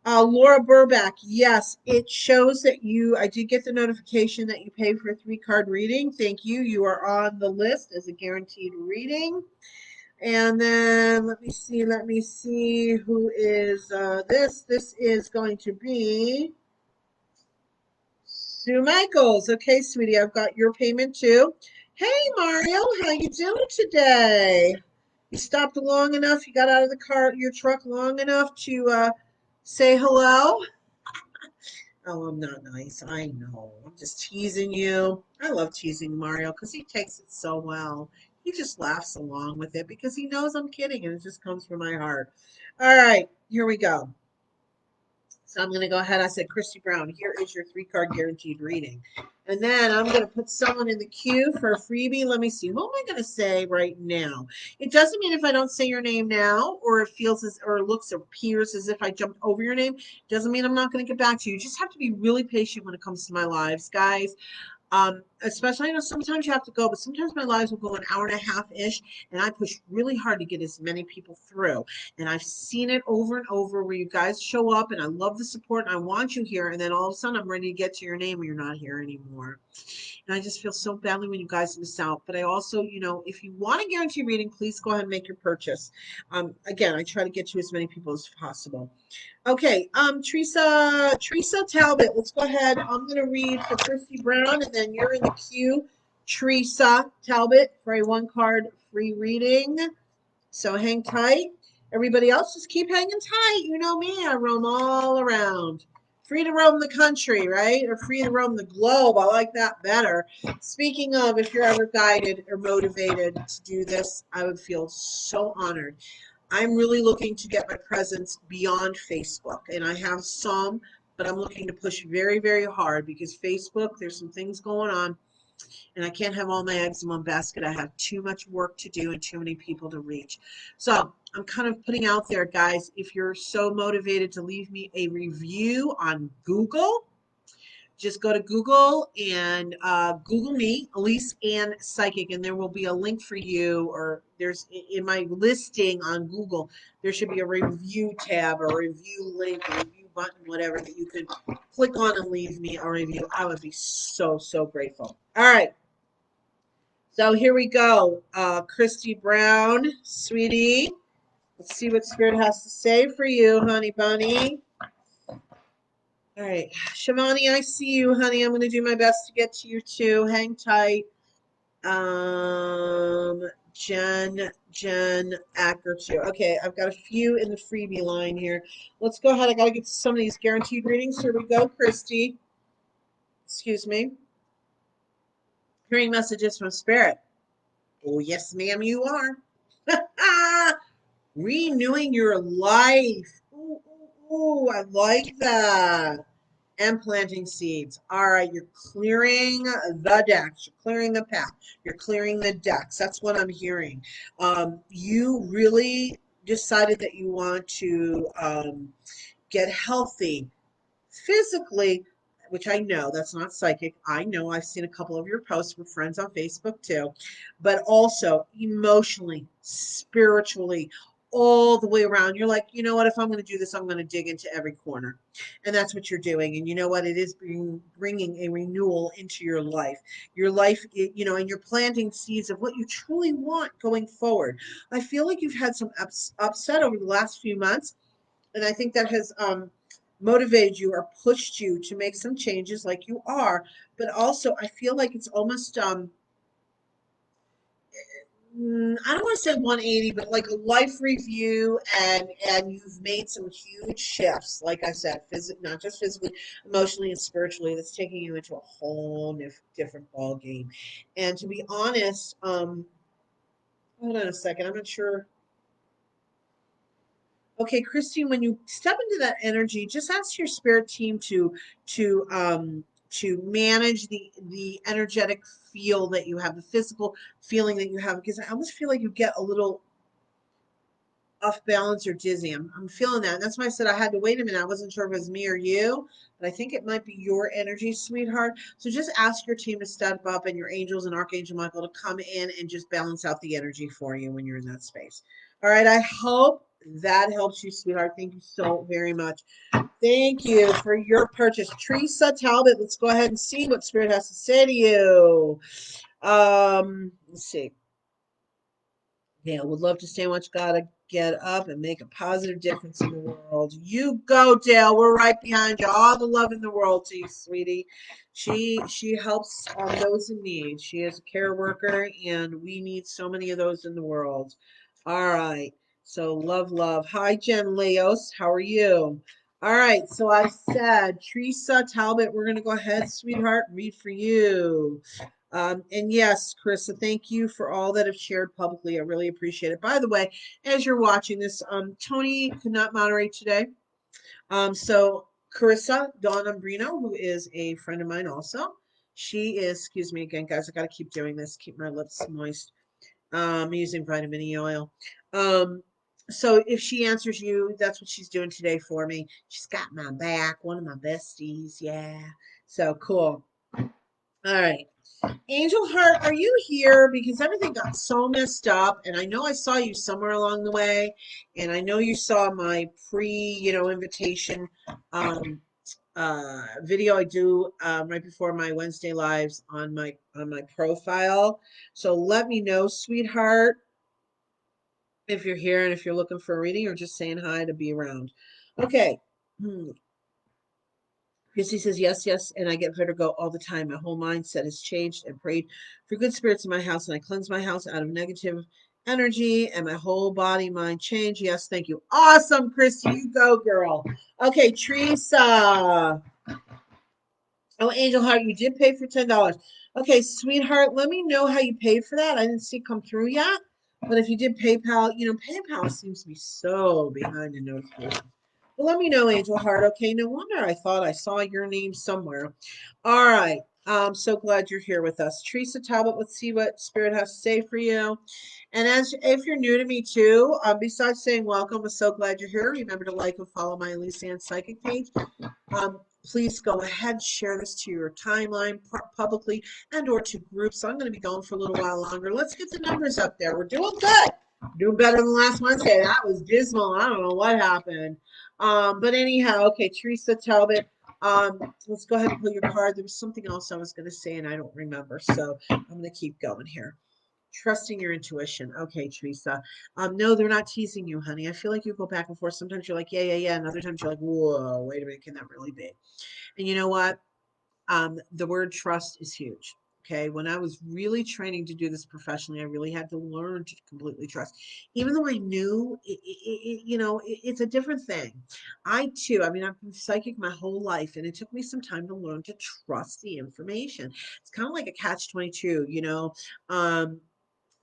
Laura Burback, yes, it shows that I did get the notification that you paid for a 3-card reading. Thank you. You are on the list as a guaranteed reading. And then let me see who is this. This is going to be Sue Michaels. Okay, sweetie, I've got your payment too. Hey, Mario, how you doing today? You stopped long enough, you got out of your truck long enough to say hello? Oh, I'm not nice. I know. I'm just teasing you. I love teasing Mario because he takes it so well. He just laughs along with it because he knows I'm kidding and it just comes from my heart. All right, here we go. So I'm going to go ahead. I said, Christy Brown, here is your 3-card guaranteed reading. And then I'm going to put someone in the queue for a freebie. Let me see. Who am I going to say right now? It doesn't mean if I don't say your name now or it feels or looks or appears as if I jumped over your name, doesn't mean I'm not going to get back to you. You just have to be really patient when it comes to my lives, guys. Especially, I know sometimes you have to go, but sometimes my lives will go an hour and a half ish, and I push really hard to get as many people through. And I've seen it over and over where you guys show up, and I love the support, and I want you here, and then all of a sudden I'm ready to get to your name, and you're not here anymore. And I just feel so badly when you guys miss out. But I also, if you want a guarantee reading, please go ahead and make your purchase. Again, I try to get to as many people as possible. Okay, Teresa Talbot, let's go ahead. I'm going to read for Christy Brown, and then you're in the queue, Teresa Talbot, for a 1-card free reading. So hang tight. Everybody else, just keep hanging tight. You know me, I roam all around. Free to roam the country, right? Or free to roam the globe. I like that better. Speaking of, if you're ever guided or motivated to do this, I would feel so honored. I'm really looking to get my presence beyond Facebook, and I have some, but I'm looking to push very, very hard because Facebook, there's some things going on, and I can't have all my eggs in one basket. I have too much work to do and too many people to reach. So I'm kind of putting out there, guys, if you're so motivated to leave me a review on Google, just go to Google and Google me, Elyse Ann Psychic, and there will be a link for you, or there's in my listing on Google, there should be a review tab or a review link, a review button, whatever, that you could click on and leave me a review. I would be so, so grateful. All right. So here we go. Christy Brown, sweetie. Let's see what Spirit has to say for you, honey bunny. All right, Shivani, I see you, honey. I'm going to do my best to get to you too. Hang tight. Jen Acker too. Okay, I've got a few in the freebie line here. Let's go ahead. I got to get to some of these guaranteed readings. Here we go, Christy. Excuse me. Hearing messages from Spirit. Oh, yes, ma'am, you are. Renewing your life. Ooh, ooh, ooh, I like that. And planting seeds. All right, you're clearing the decks. You're clearing the path. You're clearing the decks. That's what I'm hearing. You really decided that you want to get healthy physically, which I know that's not psychic. I know I've seen a couple of your posts with friends on Facebook too, but also emotionally, spiritually, all the way around. You're like, you know what? If I'm going to do this, I'm going to dig into every corner. And that's what you're doing. And you know what? It is bringing a renewal into your life. Your life, you know, and you're planting seeds of what you truly want going forward. I feel like you've had some upset over the last few months. And I think that has motivated you or pushed you to make some changes like you are. But also, I feel like it's almost I don't want to say 180, but like a life review, and you've made some huge shifts. Like I said, not just physically, emotionally, and spiritually. That's taking you into a whole different ball game. And to be honest, hold on a second. I'm not sure. Okay, Christine, when you step into that energy, just ask your spirit team to manage the energetic feel that you have, the physical feeling that you have, because I almost feel like you get a little off balance or dizzy. I'm feeling that. And that's why I said I had to wait a minute. I wasn't sure if it was me or you, but I think it might be your energy, sweetheart. So just ask your team to step up and your angels and Archangel Michael to come in and just balance out the energy for you when you're in that space. All right. I hope that helps you, sweetheart. Thank you so very much. Thank you for your purchase. Teresa Talbot, let's go ahead and see what Spirit has to say to you. Let's see. Dale would love to stay and watch God get up and make a positive difference in the world. You go, Dale. We're right behind you. All the love in the world to you, sweetie. She helps those in need. She is a care worker, and we need so many of those in the world. All right. So love, love. Hi, Jen Leos. How are you? All right. So I said, Teresa Talbot, we're going to go ahead, sweetheart, read for you. And yes, Carissa, thank you for all that have shared publicly. I really appreciate it. By the way, as you're watching this, Tony could not moderate today. So Carissa Dawn Umbrino, who is a friend of mine also, she is, excuse me again, guys, I got to keep doing this, keep my lips moist. Using vitamin E oil. So if she answers you, that's what she's doing today for me. She's got my back, one of my besties. Yeah. So cool. All right. Angel Heart, are you here? Because everything got so messed up, and I know I saw you somewhere along the way, and I know you saw my invitation video I do right before my Wednesday lives on my profile. So let me know, sweetheart, if you're here and if you're looking for a reading or just saying hi to be around. Okay. Christy says, yes, yes, and I get vertigo all the time. My whole mindset has changed and prayed for good spirits in my house, and I cleanse my house out of negative energy, and my whole body, mind change. Yes, thank you. Awesome, Christy. You go, girl. Okay, Teresa. Oh, Angel Heart, you did pay for $10. Okay, sweetheart, let me know how you paid for that. I didn't see it come through yet. But if you did PayPal, PayPal seems to be so behind in notifications. Well, let me know, Angel Heart. Okay, no wonder I thought I saw your name somewhere. All right. I'm so glad you're here with us. Teresa Talbot, let's see what Spirit has to say for you. And as if you're new to me too, besides saying welcome, I'm so glad you're here. Remember to like and follow my Elyse Ann Psychic page. Please go ahead, share this to your timeline publicly and or to groups. I'm going to be going for a little while longer. Let's get the numbers up there. We're doing good. Doing better than last Wednesday. That was dismal. I don't know what happened. But anyhow, okay, Teresa Talbot. Let's go ahead and pull your card. There was something else I was going to say and I don't remember. So I'm going to keep going here. Trusting your intuition. Okay, Teresa. No, they're not teasing you, honey. I feel like you go back and forth. Sometimes you're like, yeah, yeah, yeah. And other times you're like, whoa, wait a minute, can that really be? And you know what? The word trust is huge. Okay. When I was really training to do this professionally, I really had to learn to completely trust. Even though I knew it's a different thing. I too, I mean, I've been psychic my whole life, and it took me some time to learn to trust the information. It's kind of like a catch 22,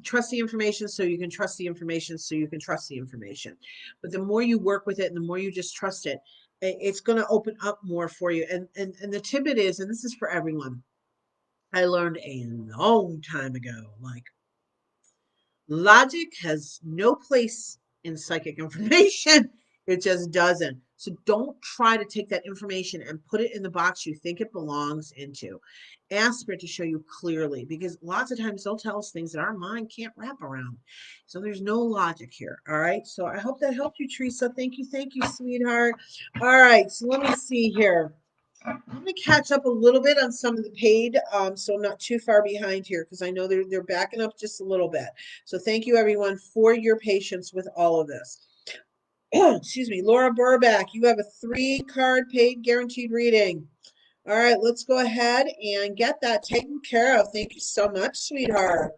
trust the information so you can trust the information so you can trust the information. But the more you work with it and the more you just trust it, it's going to open up more for you. And the tidbit is, and this is for everyone, I learned a long time ago, like logic has no place in psychic information. It just doesn't. So don't try to take that information and put it in the box you think it belongs into. Ask for it to show you clearly, because lots of times they'll tell us things that our mind can't wrap around. So there's no logic here. All right. So I hope that helped you, Teresa. Thank you. Thank you, sweetheart. All right. So let me see here. I'm going to catch up a little bit on some of the paid, so I'm not too far behind here because I know they're backing up just a little bit. So thank you everyone for your patience with all of this. Excuse me, Laura Burback, you have a 3-card paid guaranteed reading. All right, let's go ahead and get that taken care of. Thank you so much, sweetheart.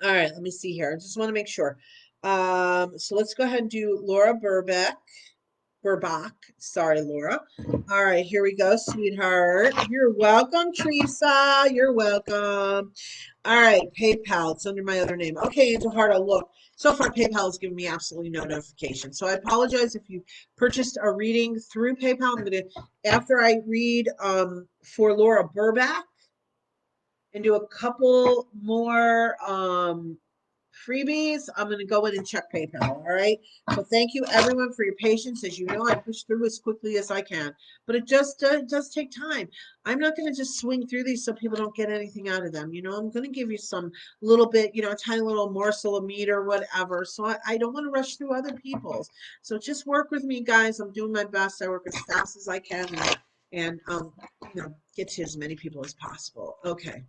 All right, let me see here. I just want to make sure. So let's go ahead and do Laura Burback. Burbach. Sorry, Laura. All right, here we go, sweetheart. You're welcome, Teresa. You're welcome. All right, PayPal. It's under my other name. Okay, Angel Heart, I'll look. So far, PayPal has given me absolutely no notification. So I apologize if you purchased a reading through PayPal. I'm going to, after I read for Laura Burback and do a couple more freebies, I'm going to go in and check PayPal. All right. So thank you everyone for your patience. As you know, I push through as quickly as I can, but it just does take time. I'm not going to just swing through these so people don't get anything out of them. I'm going to give you some little bit, a tiny little morsel of meat or whatever. So I don't want to rush through other people's. So just work with me, guys. I'm doing my best. I work as fast as I can and get to as many people as possible. Okay.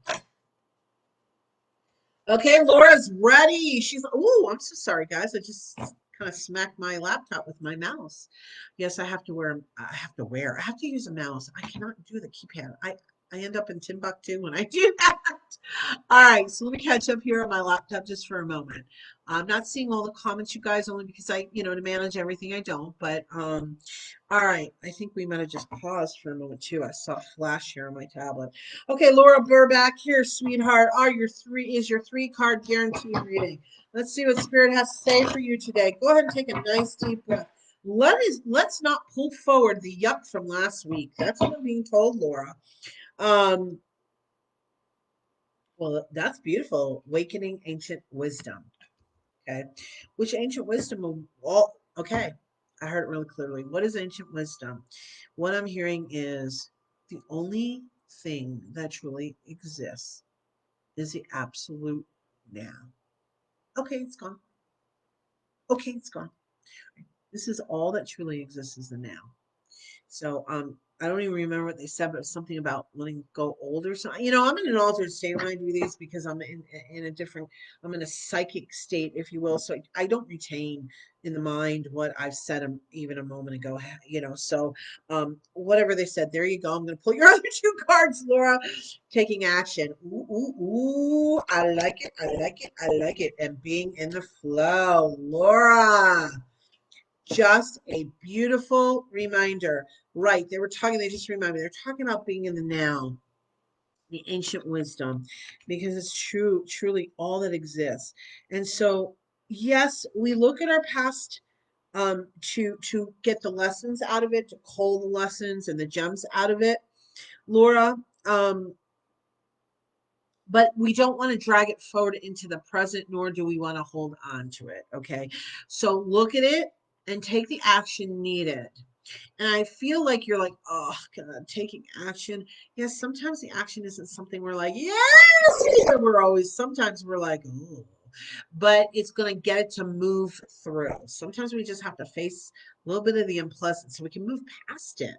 Okay, Laura's ready. She's, oh, I'm so sorry, guys. I just kind of smacked my laptop with my mouse. Yes, I have to I have to use a mouse. I cannot do the keypad. I end up in Timbuktu when I do that. All right, so let me catch up here on my laptop just for a moment. I'm not seeing all the comments, you guys, only because to manage everything I don't, but all right, I think we might have just paused for a moment too. I saw a flash here on my tablet. Okay, Laura Burback here, sweetheart. Is your 3-card guaranteed reading. Let's see what Spirit has to say for you today. Go ahead and take a nice deep breath. Let's not pull forward the yuck from last week. That's what I'm being told, Laura. Well, that's beautiful. Awakening ancient wisdom. Okay. Which ancient wisdom? Well, okay. I heard it really clearly. What is ancient wisdom? What I'm hearing is the only thing that truly exists is the absolute now. Okay, it's gone. Okay, it's gone. This is all that truly exists is the now. So I don't even remember what they said, but something about letting go old or something. I'm in an altered state when I do these because I'm in a different, I'm in a psychic state, if you will. So I don't retain in the mind what I've said even a moment ago. So whatever they said, there you go. I'm going to pull your other 2 cards, Laura. Taking action. Ooh, ooh, ooh. I like it. I like it. I like it. And being in the flow, Laura. Just a beautiful reminder. Right. They just reminded me, they're talking about being in the now. the ancient wisdom, because it's true, truly all that exists. And so, yes, we look at our past to get the lessons out of it, to cull the lessons and the gems out of it, Laura. Um, but we don't want to drag it forward into the present, nor do we want to hold on to it. Okay. So look at it and take the action needed. And I feel like you're like, oh God, taking action. Yes, sometimes the action isn't something we're like, yes, we're always, sometimes we're like, oh, but it's going to get it to move through. Sometimes we just have to face a little bit of the unpleasant so we can move past it.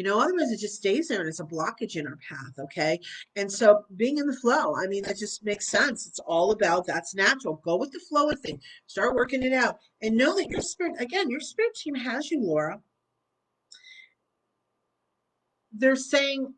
Otherwise it just stays there and it's a blockage in our path. Okay. And so being in the flow, I mean, that just makes sense. It's all about that's natural. Go with the flow of things, start working it out, and know that your spirit, again, your spirit team has you, Laura. They're saying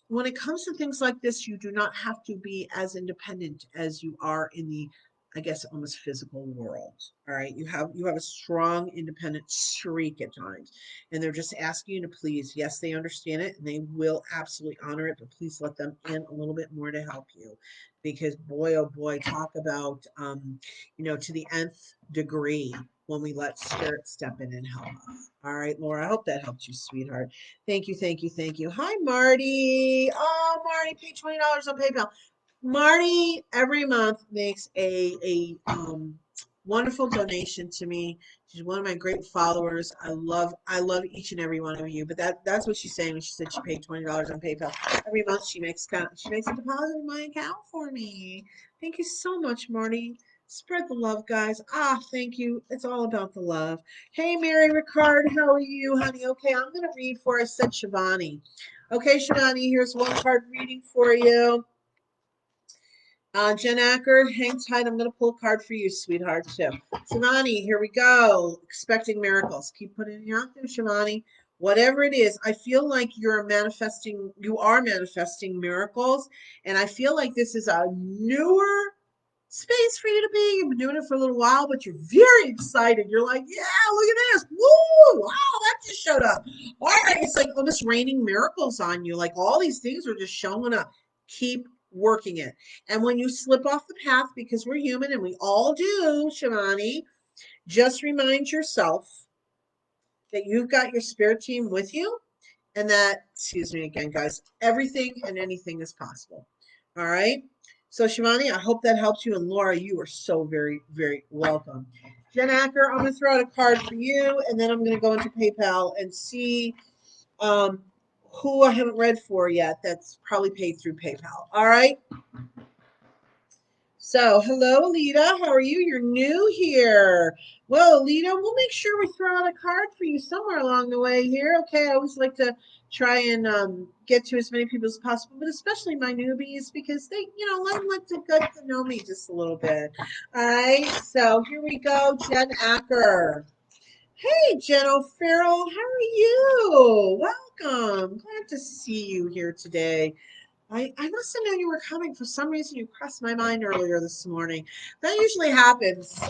when it comes to things like this, you do not have to be as independent as you are in the, I guess, almost physical world. All right, you have a strong independent streak at times, and they're just asking you to please. Yes, they understand it, and they will absolutely honor it, but please let them in a little bit more to help you, because boy, oh boy, talk about to the nth degree when we let spirit step in and help us. All right, Laura, I hope that helped you, sweetheart. Thank you, thank you, thank you. Hi, Marty. Oh, Marty, pay $20 on PayPal. Marty every month makes a wonderful donation to me. She's one of my great followers. I love each and every one of you. But that's what she's saying when she said she paid $20 on PayPal. Every month she makes a deposit in my account for me. Thank you so much, Marty. Spread the love, guys. Thank you. It's all about the love. Hey, Mary Ricard, how are you, honey? Okay, I'm gonna read for I said Shivani. Okay, Shivani, here's one card reading for you. Jen Acker, hang tight. I'm going to pull a card for you, sweetheart, too. Shivani, here we go. Expecting miracles. Keep putting it out there, Shivani. Whatever it is, I feel like you are manifesting miracles. And I feel like this is a newer space for you to be. You've been doing it for a little while, but you're very excited. You're like, yeah, look at this. Woo! Wow, that just showed up. All right, it's like almost raining miracles on you. Like all these things are just showing up. Keep working it. And when you slip off the path, because we're human and we all do, Shivani, just remind yourself that you've got your spirit team with you and that, excuse me again, guys, everything and anything is possible. All right. So, Shivani, I hope that helps you. And Laura, you are so very, very welcome. Jen Acker, I'm going to throw out a card for you, and then I'm going to go into PayPal and see um, who I haven't read for yet that's probably paid through PayPal. All right. So, hello, Alita. How are you? You're new here. Well, Alita, we'll make sure we throw out a card for you somewhere along the way here. Okay, I always like to try and get to as many people as possible, but especially my newbies because they, let them get to know me just a little bit. All right, so here we go, Jen Acker. Hey, Jen O'Farrell, how are you? Welcome. Glad to see you here today. I must have known you were coming. For some reason, you crossed my mind earlier this morning. That usually happens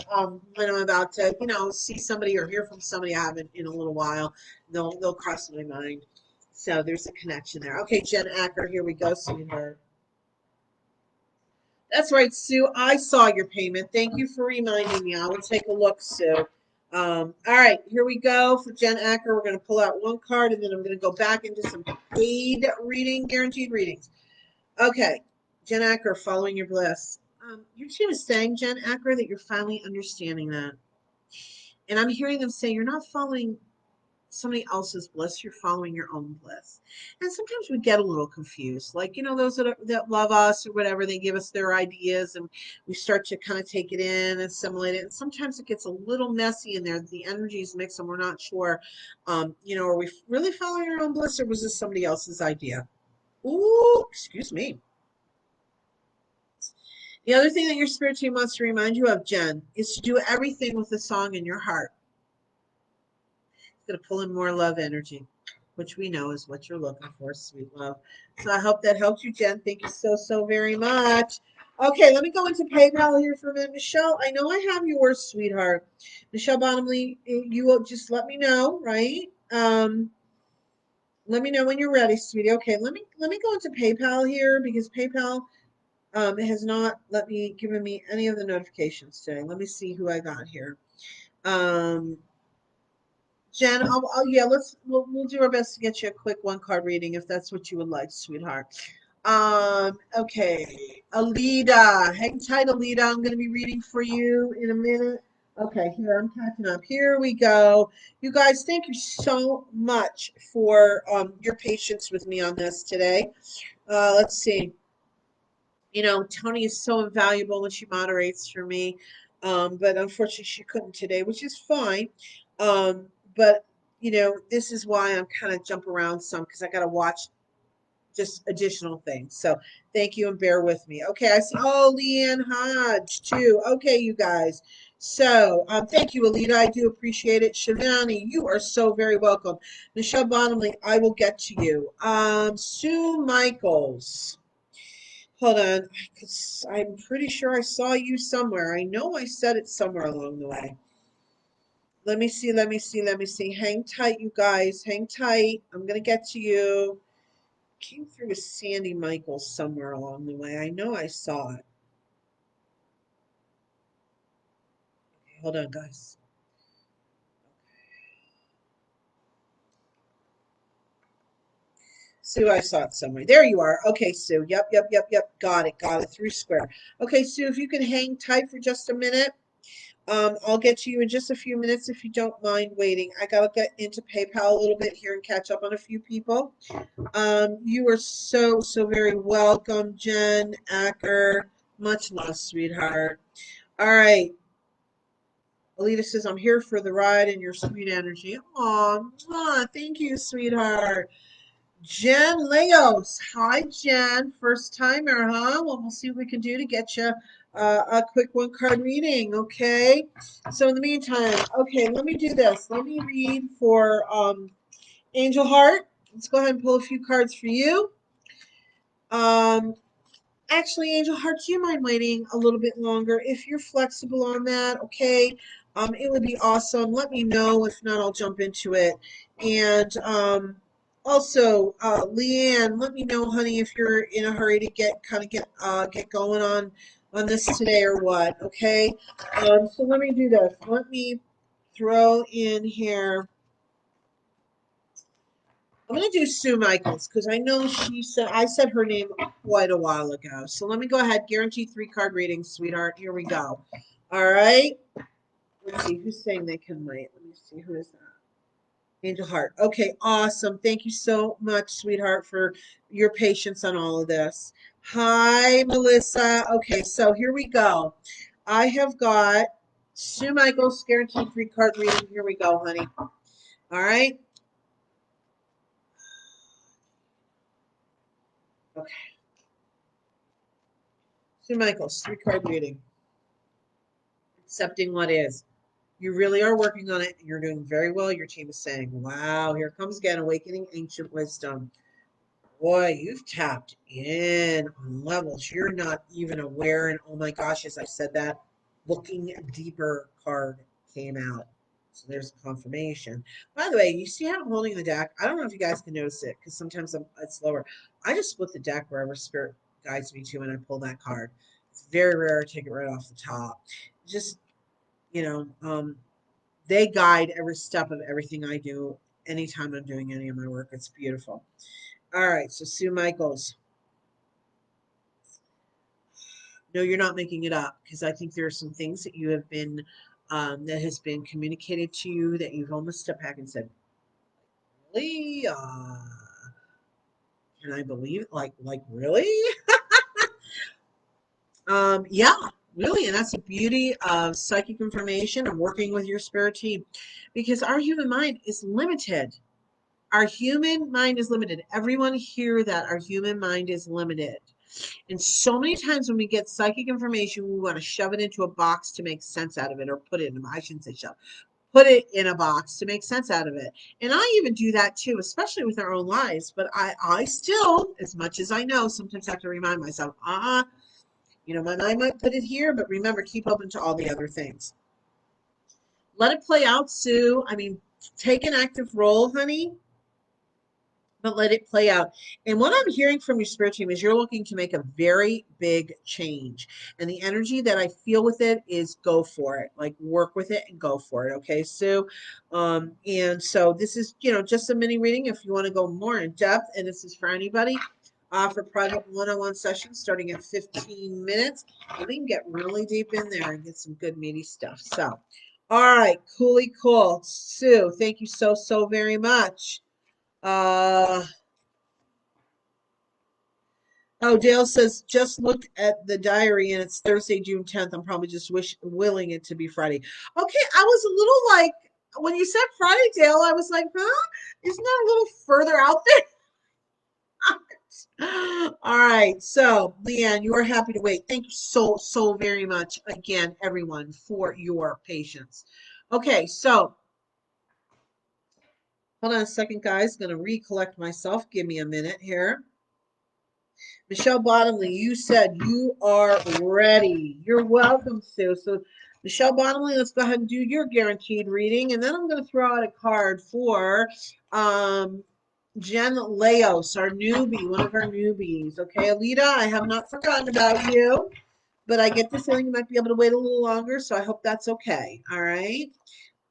when I'm about to, see somebody or hear from somebody I haven't in a little while. They'll cross my mind. So there's a connection there. Okay, Jen Acker, here we go, sweetheart. That's right, Sue. I saw your payment. Thank you for reminding me. I will take a look, Sue. All right, here we go for Jen Acker. We're going to pull out one card, and then I'm going to go back into some paid reading, guaranteed readings. Okay, Jen Acker, following your bliss. Your team is saying, Jen Acker, that you're finally understanding that. And I'm hearing them say you're not following somebody else's bliss, you're following your own bliss. And sometimes we get a little confused. Like, those that love us or whatever, they give us their ideas and we start to kind of take it in, assimilate it. And sometimes it gets a little messy in there. The energies mix and we're not sure, are we really following our own bliss or was this somebody else's idea? Ooh, excuse me. The other thing that your spirit team wants to remind you of, Jen, is to do everything with a song in your heart. It's going to pull in more love energy, which we know is what you're looking for, sweet love. So I hope that helped you, Jen. Thank you so, so very much. Okay, let me go into PayPal here for a minute. Michelle, I know I have yours, sweetheart. Michelle Bottomley, you will just let me know, right? Let me know when you're ready, sweetie. Okay, let me go into PayPal here because PayPal has not let me given me any of the notifications today. Let me see who I got here. Um, Jen, yeah, we'll do our best to get you a quick one card reading if that's what you would like, sweetheart. Okay, Alita, hang tight, Alita. I'm going to be reading for you in a minute. Okay, here I'm catching up. Here we go. You guys, thank you so much for your patience with me on this today. Let's see. You know, Tony is so invaluable when she moderates for me. But unfortunately she couldn't today, which is fine. But you know, this is why I'm kind of jump around some because I got to watch just additional things. So thank you and bear with me. Okay, I see. Oh, Leanne Hodge too. Okay, you guys. So thank you, Alita. I do appreciate it. Shivani, you are so very welcome. Michelle Bottomley, I will get to you. Sue Michaels. Hold on. I'm pretty sure I saw you somewhere. I know I said it somewhere along the way. Let me see, let me see, let me see. Hang tight, you guys. Hang tight. I'm going to get to you. Came through with Sandy Michaels somewhere along the way. I know I saw it. Okay, hold on, guys. Sue, I saw it somewhere. There you are. Okay, Sue. Yep, yep, yep, yep. Got it, got it. Through square. Okay, Sue, if you can hang tight for just a minute. I'll get to you in just a few minutes if you don't mind waiting. I gotta get into PayPal a little bit here and catch up on a few people. You are so, so very welcome, Jen Acker. Much love, sweetheart. All right. Alita says, I'm here for the ride and your sweet energy. Aw, thank you, sweetheart. Jen Leos. Hi, Jen. First timer, huh? Well, we'll see what we can do to get you a quick one card reading, okay? So in the meantime, okay, let me do this. Let me read for Angel Heart. Let's go ahead and pull a few cards for you. Um, Actually, Angel Heart, do you mind waiting a little bit longer? If you're flexible on that, okay, it would be awesome. Let me know. If not, I'll jump into it. And also, Leanne, let me know, honey, if you're in a hurry to get going on this today or what. Okay. So let me do this. Let me throw in here. I'm going to do Sue Michaels because I know I said her name quite a while ago. So let me go ahead. Guaranteed 3 card reading, sweetheart. Here we go. All right. Let's see who's saying they can wait. Let me see. Who is that? Angel Heart. Okay, awesome. Thank you so much, sweetheart, for your patience on all of this. Hi, Melissa. Okay, so here we go. I have got Sue Michaels, guaranteed 3 card reading. Here we go, honey. All right. Okay. Sue Michaels, 3 card reading. Accepting what is. You really are working on it. You're doing very well. Your team is saying, wow, here comes again, awakening ancient wisdom. Boy, you've tapped in on levels you're not even aware. And oh my gosh, as I said that, looking deeper card came out. So there's confirmation. By the way, you see how I'm holding the deck? I don't know if you guys can notice it because sometimes it's lower. I just split the deck wherever spirit guides me to when I pull that card. It's very rare to take it right off the top. Just, you know, they guide every step of everything I do anytime I'm doing any of my work. It's beautiful. All right, so Sue Michaels. No, you're not making it up because I think there are some things that you have been that has been communicated to you that you've almost stepped back and said, really? Can I believe it? Like really? Yeah, really, and that's the beauty of psychic information and working with your spirit team because our human mind is limited. Our human mind is limited. Everyone hear that our human mind is limited. And so many times when we get psychic information, we want to shove it into a box to make sense out of it, or put it in, I shouldn't say shove, put it in a box to make sense out of it. And I even do that too, especially with our own lives. But I still, as much as I know, sometimes have to remind myself, you know, my mind might put it here, but remember, keep open to all the other things. Let it play out, Sue. I mean, take an active role, honey. but let it play out. And what I'm hearing from your spirit team is you're looking to make a very big change. And the energy that I feel with it is go for it. Like work with it and go for it. Okay, Sue. And so this is, just a mini reading if you want to go more in depth. And this is for anybody. For private one-on-one sessions starting at 15 minutes. And we can get really deep in there and get some good meaty stuff. So, all right, coolly cool. Sue, thank you so, so very much. Oh, Dale says, just looked at the diary and it's Thursday, June 10th. I'm probably just willing it to be Friday. Okay, I was a little like, when you said Friday, Dale, I was like, huh? Isn't that a little further out there? All right, so Leanne, you are happy to wait. Thank you so, so very much again, everyone, for your patience. Okay, so hold on a second, guys. Going to recollect myself. Give me a minute here. Michelle Bottomley, you said you are ready. You're welcome, Sue. So, Michelle Bottomley, let's go ahead and do your guaranteed reading. And then I'm going to throw out a card for Jen Leos, our newbie, one of our newbies. Okay, Alita, I have not forgotten about you, but I get the feeling you might be able to wait a little longer, so I hope that's okay. All right.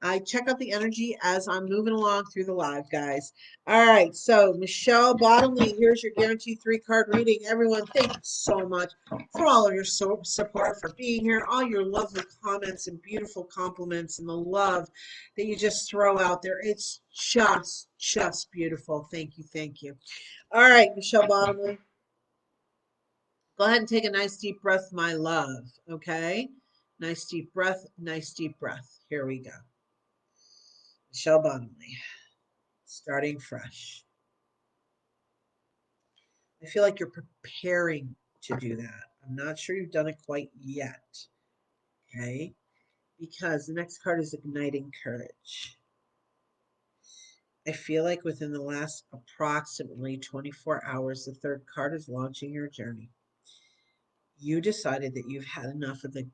I check out the energy as I'm moving along through the live, guys. All right, so Michelle Bottomley, here's your guaranteed 3-card reading. Everyone, thank you so much for all of your support, for being here, all your lovely comments and beautiful compliments and the love that you just throw out there. It's just beautiful. Thank you, thank you. All right, Michelle Bottomley, go ahead and take a nice deep breath, my love, okay? Nice deep breath, nice deep breath. Here we go. Michelle Bottomley, starting fresh. I feel like you're preparing to do that. I'm not sure you've done it quite yet. Okay? Because the next card is igniting courage. I feel like within the last approximately 24 hours, the 3rd card is launching your journey. You decided that you've had enough of the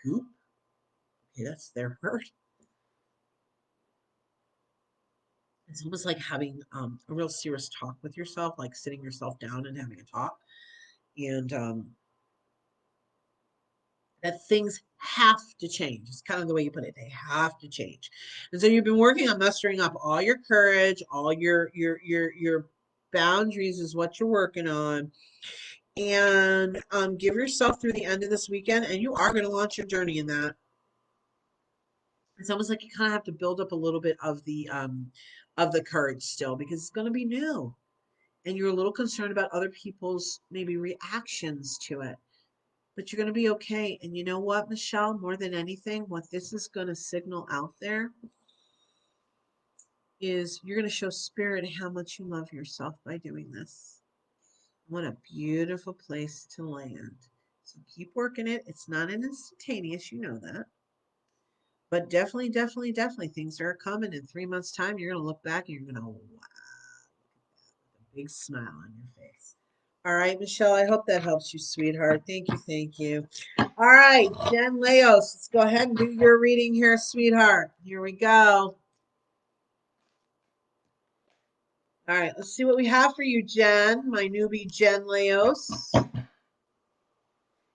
goop. Okay, that's their word. It's almost like having a real serious talk with yourself, like sitting yourself down and having a talk. And that things have to change. It's kind of the way you put it. They have to change. And so you've been working on mustering up all your courage, all your boundaries is what you're working on. And give yourself through the end of this weekend, and you are going to launch your journey in that. It's almost like you kind of have to build up a little bit of the courage still, because it's going to be new, and you're a little concerned about other people's maybe reactions to it. But you're going to be okay. And you know what, Michelle? More than anything, what this is going to signal out there is you're going to show spirit how much you love yourself by doing this. What a beautiful place to land. So keep working it. It's not an instantaneous, you know that. But definitely, definitely, definitely things are coming. In 3 months' time, you're going to look back and you're going to, wow, with a big smile on your face. All right, Michelle, I hope that helps you, sweetheart. Thank you, thank you. All right, Jen Leos, let's go ahead and do your reading here, sweetheart. Here we go. All right, let's see what we have for you, Jen, my newbie Jen Leos.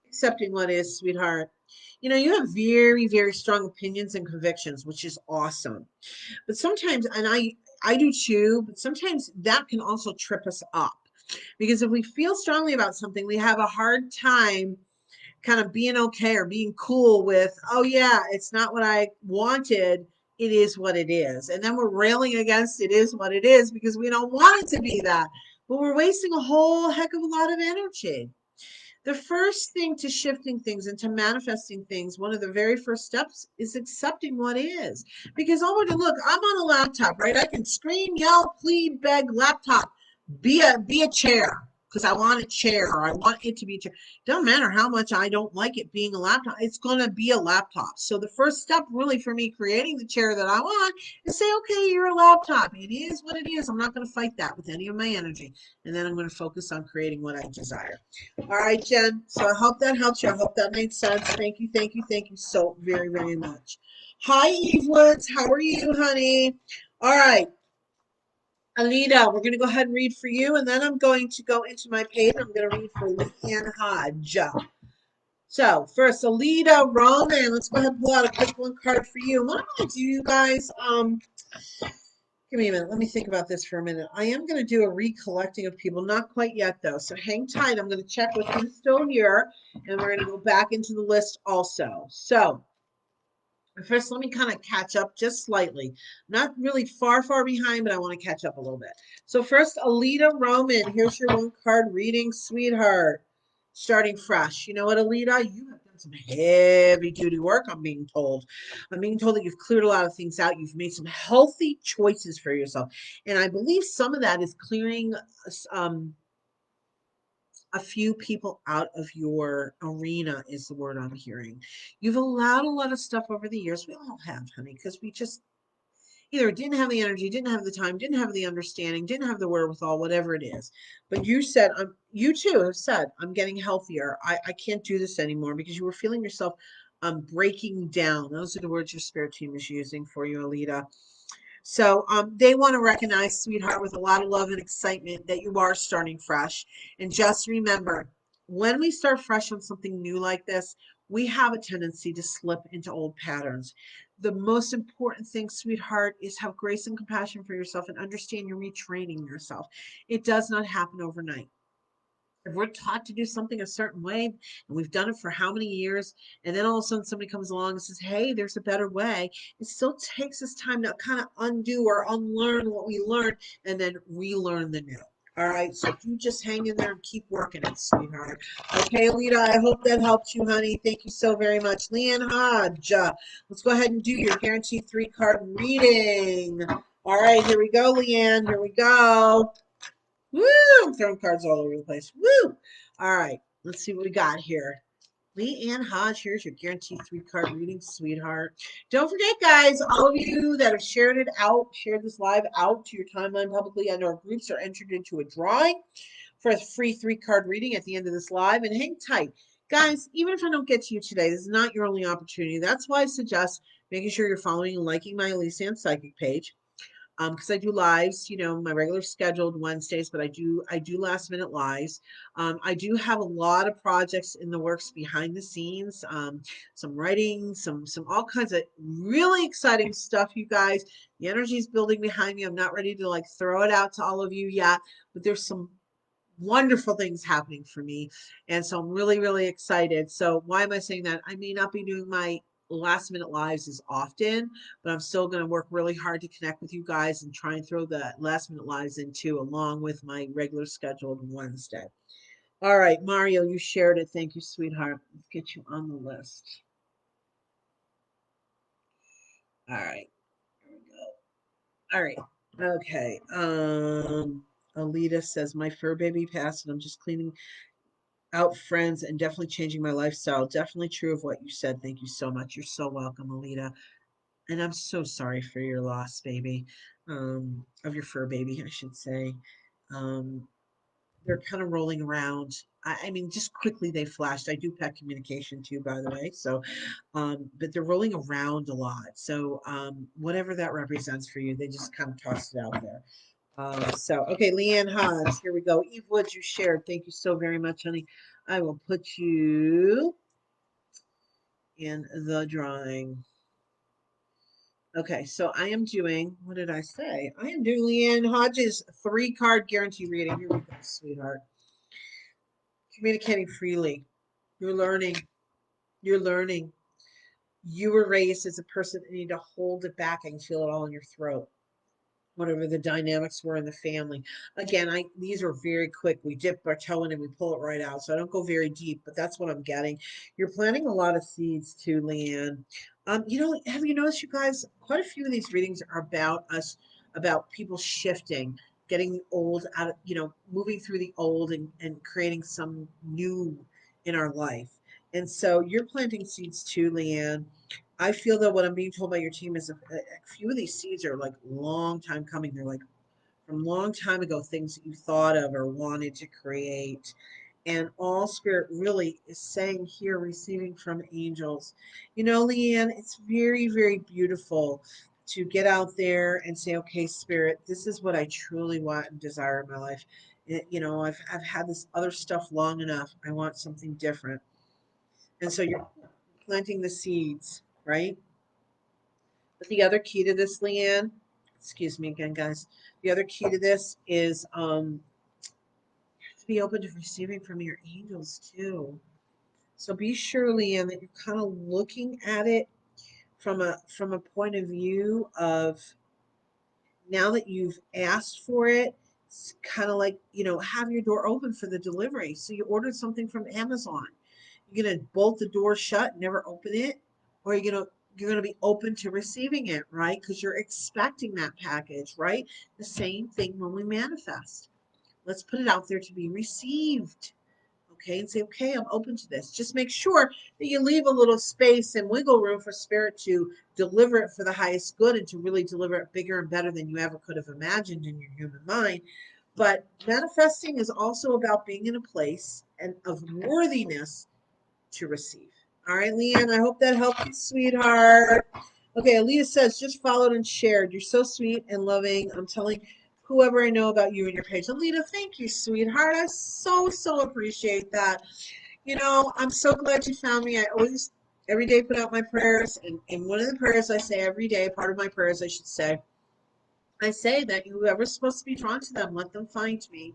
Accepting what is, sweetheart. You know, you have very, very strong opinions and convictions, which is awesome. But sometimes, and I do too, but sometimes that can also trip us up. Because if we feel strongly about something, we have a hard time kind of being okay or being cool with, oh yeah, it's not what I wanted. It is what it is. And then we're railing against it is what it is because we don't want it to be that. But we're wasting a whole heck of a lot of energy. The first thing to shifting things and to manifesting things, one of the very first steps is accepting what is. Because oh my God, look, I'm on a laptop, right? I can scream, yell, plead, beg, laptop, be a chair. Because I want a chair or I want it to be a chair. Doesn't matter how much I don't like it being a laptop, it's gonna be a laptop. So the first step really for me creating the chair that I want is say, okay, you're a laptop. It is what it is. I'm not gonna fight that with any of my energy. And then I'm gonna focus on creating what I desire. All right, Jen. So I hope that helps you. I hope that made sense. Thank you, thank you, thank you so very, very much. Hi, Eve Woods. How are you, honey? All right. Alita, we're going to go ahead and read for you, and then I'm going to go into my page. I'm going to read for Elyse Ann Hodge. So first, Alita Roman. Let's go ahead and pull out a quick one card for you. What I'm going to do, you guys, give me a minute. Let me think about this for a minute. I am going to do a recollecting of people. Not quite yet, though. So hang tight. I'm going to check with who's still here, and we're going to go back into the list also. So first, let me kind of catch up just slightly. Not really far, far behind, but I want to catch up a little bit. So first, Alita Roman. Here's your one card reading, sweetheart. Starting fresh. You know what, Alita? You have done some heavy duty work, I'm being told. I'm being told that you've cleared a lot of things out. You've made some healthy choices for yourself. And I believe some of that is clearing a few people out of your arena is the word I'm hearing. You've allowed a lot of stuff over the years. We all have, honey, because we just either didn't have the energy, didn't have the time, didn't have the understanding, didn't have the wherewithal, whatever it is. But you said, you too have said, I'm getting healthier. I can't do this anymore because you were feeling yourself breaking down. Those are the words your spirit team is using for you, Alita. So they want to recognize, sweetheart, with a lot of love and excitement that you are starting fresh. And just remember, when we start fresh on something new like this, we have a tendency to slip into old patterns. The most important thing, sweetheart, is have grace and compassion for yourself and understand you're retraining yourself. It does not happen overnight. If we're taught to do something a certain way and we've done it for how many years, and then all of a sudden somebody comes along and says, hey, there's a better way, it still takes us time to kind of undo or unlearn what we learned and then relearn the new. All right, so you just hang in there and keep working it, sweetheart. Okay, Alita, I hope that helped you, honey. Thank you so very much. Leanne Hodge, let's go ahead and do your guaranteed 3-card reading. All right, here we go, Leanne. Here we go. Woo! I'm throwing cards all over the place. Woo! All right, let's see what we got here. Lee Ann Hodge, here's your guaranteed 3-card reading, sweetheart. Don't forget, guys, all of you that have shared it out, shared this live out to your timeline publicly and our groups are entered into a drawing for a free 3-card reading at the end of this live. And hang tight. Guys, even if I don't get to you today, this is not your only opportunity. That's why I suggest making sure you're following and liking my Elyse Ann Psychic page. Because I do lives, my regular scheduled Wednesdays, but I do last minute lives. I do have a lot of projects in the works behind the scenes, some writing, some all kinds of really exciting stuff, you guys. The energy is building behind me. I'm not ready to like throw it out to all of you yet, but there's some wonderful things happening for me. And so I'm really, really excited. So why am I saying that? I may not be doing my last minute lives as often, but I'm still going to work really hard to connect with you guys and try and throw the last minute lives in too, along with my regular scheduled Wednesday. All right, Mario, you shared it. Thank you, sweetheart. Let's get you on the list. All right, here we go. All right. Okay. Alita says my fur baby passed and I'm just cleaning out friends and definitely changing my lifestyle. Definitely true of what you said. Thank you so much. You're so welcome, Alita. And I'm so sorry for your loss, baby. Of your fur baby, I should say. Um, they're kind of rolling around. I mean, just quickly they flashed. I do pet communication too, by the way. So, but they're rolling around a lot. So, whatever that represents for you, they just kind of tossed it out there. Okay, Leanne Hodge, here we go. Eve Woods, you shared. Thank you so very much, honey. I will put you in the drawing. Okay, so I am doing, what did I say? I am doing Leanne Hodge's 3-card guarantee reading. Here we go, sweetheart. Communicating freely. You're learning. You're learning. You were raised as a person that needed to hold it back and feel it all in your throat, whatever the dynamics were in the family. Again, these are very quick. We dip our toe in and we pull it right out. So I don't go very deep, but that's what I'm getting. You're planting a lot of seeds too, Leanne. Have you noticed, you guys, quite a few of these readings are about us, about people shifting, getting the old out of, moving through the old and creating some new in our life. And so you're planting seeds too, Leanne. I feel that what I'm being told by your team is a few of these seeds are like long time coming. They're like from long time ago, things that you thought of or wanted to create. And all spirit really is saying here, receiving from angels. Leanne, it's very, very beautiful. to get out there and say, okay, Spirit, this is what I truly want and desire in my life. I've had this other stuff long enough. I want something different. And so you're planting the seeds, right? But the other key to this, Leanne, excuse me again, guys. The other key to this is to be open to receiving from your angels too. So be sure, Leanne, that you're kind of looking at it from a point of view of now that you've asked for it, it's kind of like, have your door open for the delivery. So you ordered something from Amazon. You're gonna bolt the door shut, never open it, or you're gonna be open to receiving it, right? Because you're expecting that package, right? The same thing when we manifest. Let's put it out there to be received. Okay, and say, okay, I'm open to this. Just make sure that you leave a little space and wiggle room for Spirit to deliver it for the highest good and to really deliver it bigger and better than you ever could have imagined in your human mind. But manifesting is also about being in a place and of worthiness to receive. All right, Leanne, I hope that helped you, sweetheart. Okay, Aaliyah says, just followed and shared. You're so sweet and loving. I'm telling whoever I know about you and your page. Alita, thank you, sweetheart. I so appreciate that. I'm so glad you found me. I always, every day, put out my prayers. And one of the prayers I say every day, part of my prayers, I should say, I say that whoever's supposed to be drawn to them, let them find me,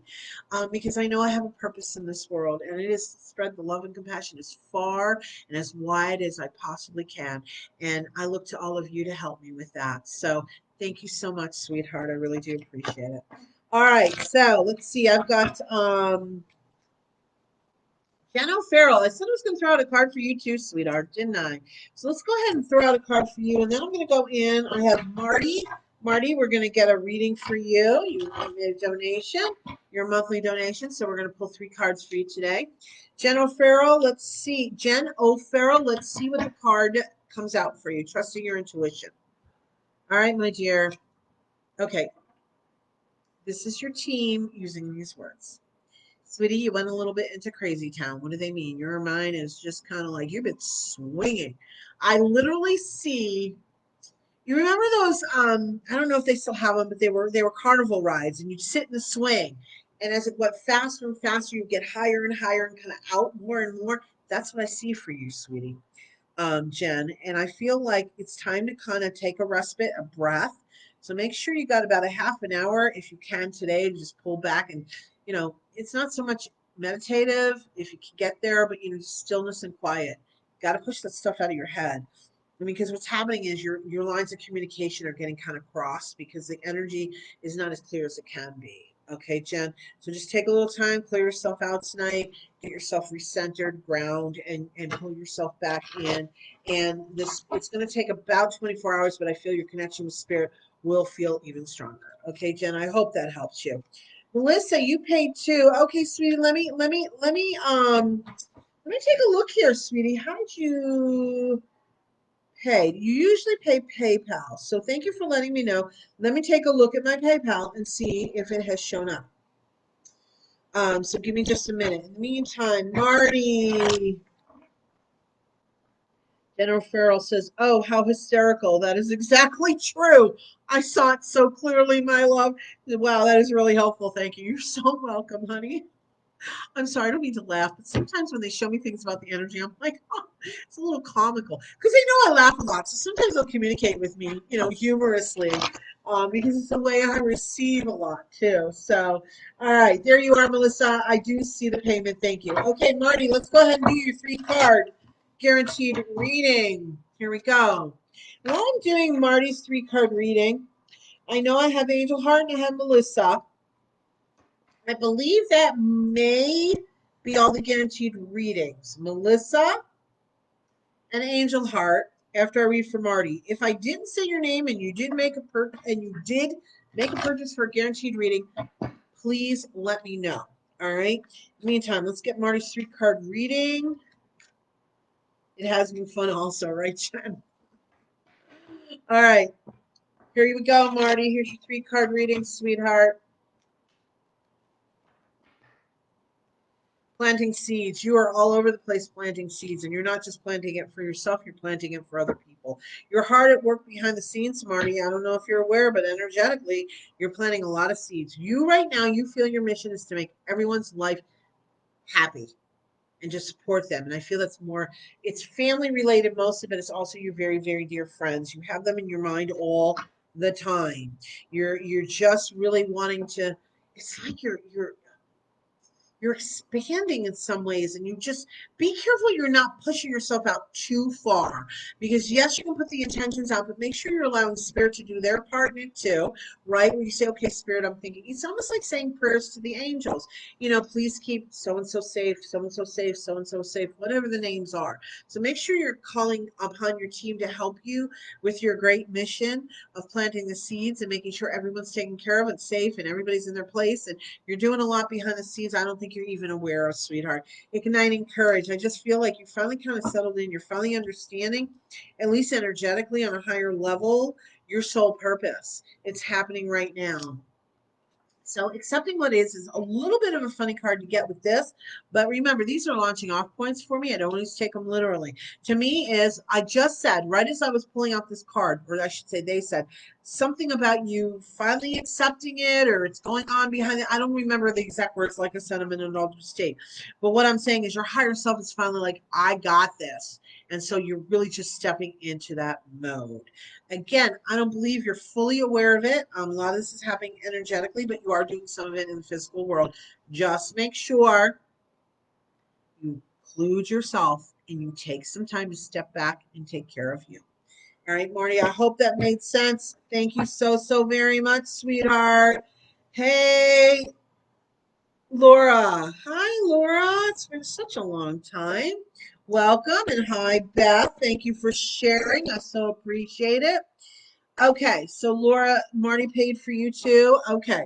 because I know I have a purpose in this world, and it is to spread the love and compassion as far and as wide as I possibly can. And I look to all of you to help me with that. So thank you so much, sweetheart. I really do appreciate it. All right, so let's see. I've got Jen O'Farrell. I said I was going to throw out a card for you too, sweetheart, didn't I? So let's go ahead and throw out a card for you, and then I'm going to go in. I have Marty. Marty, we're going to get a reading for you. You made a donation, your monthly donation, so we're going to pull 3 cards for you today. Jen O'Farrell, let's see. Jen O'Farrell, let's see what the card comes out for you. Trusting your intuition. All right, my dear. Okay. This is your team using these words. Sweetie, you went a little bit into crazy town. What do they mean? Your mind is just kind of like you've been swinging. I literally see. You remember those? I don't know if they still have them, but they were carnival rides, and you'd sit in the swing, and as it went faster and faster, you get higher and higher, and kind of out more and more. That's what I see for you, sweetie, Jen. And I feel like it's time to kind of take a respite, a breath. So make sure you got about a half an hour, if you can today, to just pull back and, it's not so much meditative if you can get there, but just stillness and quiet. Got to push that stuff out of your head. I mean, because what's happening is your lines of communication are getting kind of crossed because the energy is not as clear as it can be. Okay, Jen. So just take a little time, clear yourself out tonight, get yourself recentered, ground, and pull yourself back in. And it's going to take about 24 hours, but I feel your connection with Spirit will feel even stronger. Okay, Jen. I hope that helps you. Melissa, you paid too. Okay, sweetie. Let me take a look here, sweetie. How did you pay? You usually pay PayPal. So thank you for letting me know. Let me take a look at my PayPal and see if it has shown up. So give me just a minute. In the meantime, Marty. Jennifer Farrell says, oh, how hysterical. That is exactly true. I saw it so clearly, my love. Wow, that is really helpful. Thank you. You're so welcome, honey. I'm sorry, I don't mean to laugh, but sometimes when they show me things about the energy, I'm like, oh, it's a little comical. Because they know I laugh a lot. So sometimes they'll communicate with me, humorously, because it's the way I receive a lot, too. So, all right, there you are, Melissa. I do see the payment. Thank you. Okay, Marty, let's go ahead and do your 3-card guaranteed reading. Here we go. While I'm doing Marty's 3-card reading, I know I have Angel Heart and I have Melissa. I believe that may be all the guaranteed readings. Melissa and Angel Heart. After I read for Marty, if I didn't say your name and you did make a purchase for a guaranteed reading, please let me know. All right. In the meantime, let's get Marty's 3-card reading. It has been fun, also, right, Jen? All right. Here you go, Marty. Here's your 3-card reading, sweetheart. Planting seeds. You are all over the place planting seeds, and you're not just planting it for yourself, you're planting it for other people. wonderful. You're hard at work behind the scenes, Marty. I don't know if you're aware, but energetically, you're planting a lot of seeds. You right now, you feel your mission is to make everyone's life happy and just support them. And I feel that's more, it's family related mostly, but it's also your very, very dear friends. You have them in your mind all the time. You're just really wanting to, it's like you're expanding in some ways, and you just be careful you're not pushing yourself out too far, because yes, you can put the intentions out, but make sure you're allowing spirit to do their part in it too, right? When you say, okay, spirit, I'm thinking, it's almost like saying prayers to the angels, please keep so and so safe, so and so safe, so and so safe, whatever the names are. So make sure you're calling upon your team to help you with your great mission of planting the seeds and making sure everyone's taken care of and safe and everybody's in their place, and you're doing a lot behind the scenes I don't think you're even aware of, sweetheart. Igniting courage. I just feel like you finally kind of settled in. You're finally understanding, at least energetically on a higher level, your soul purpose. It's happening right now. So accepting what is a little bit of a funny card to get with this, but remember, these are launching off points for me. I don't always take them literally. To me is, I just said, right as I was pulling out this card, or I should say they said, something about you finally accepting it, or it's going on behind it. I don't remember the exact words, like I said, I'm in an altered state. But what I'm saying is your higher self is finally like, I got this. And so you're really just stepping into that mode. Again, I don't believe you're fully aware of it. A lot of this is happening energetically, but you are doing some of it in the physical world. Just make sure you include yourself and you take some time to step back and take care of you. All right, Marty, I hope that made sense. Thank you so, so very much, sweetheart. Hey, Laura. Hi, Laura. It's been such a long time. Welcome. And hi, Beth. Thank you for sharing. I so appreciate it. Okay, so Laura, Marty paid for you too. Okay,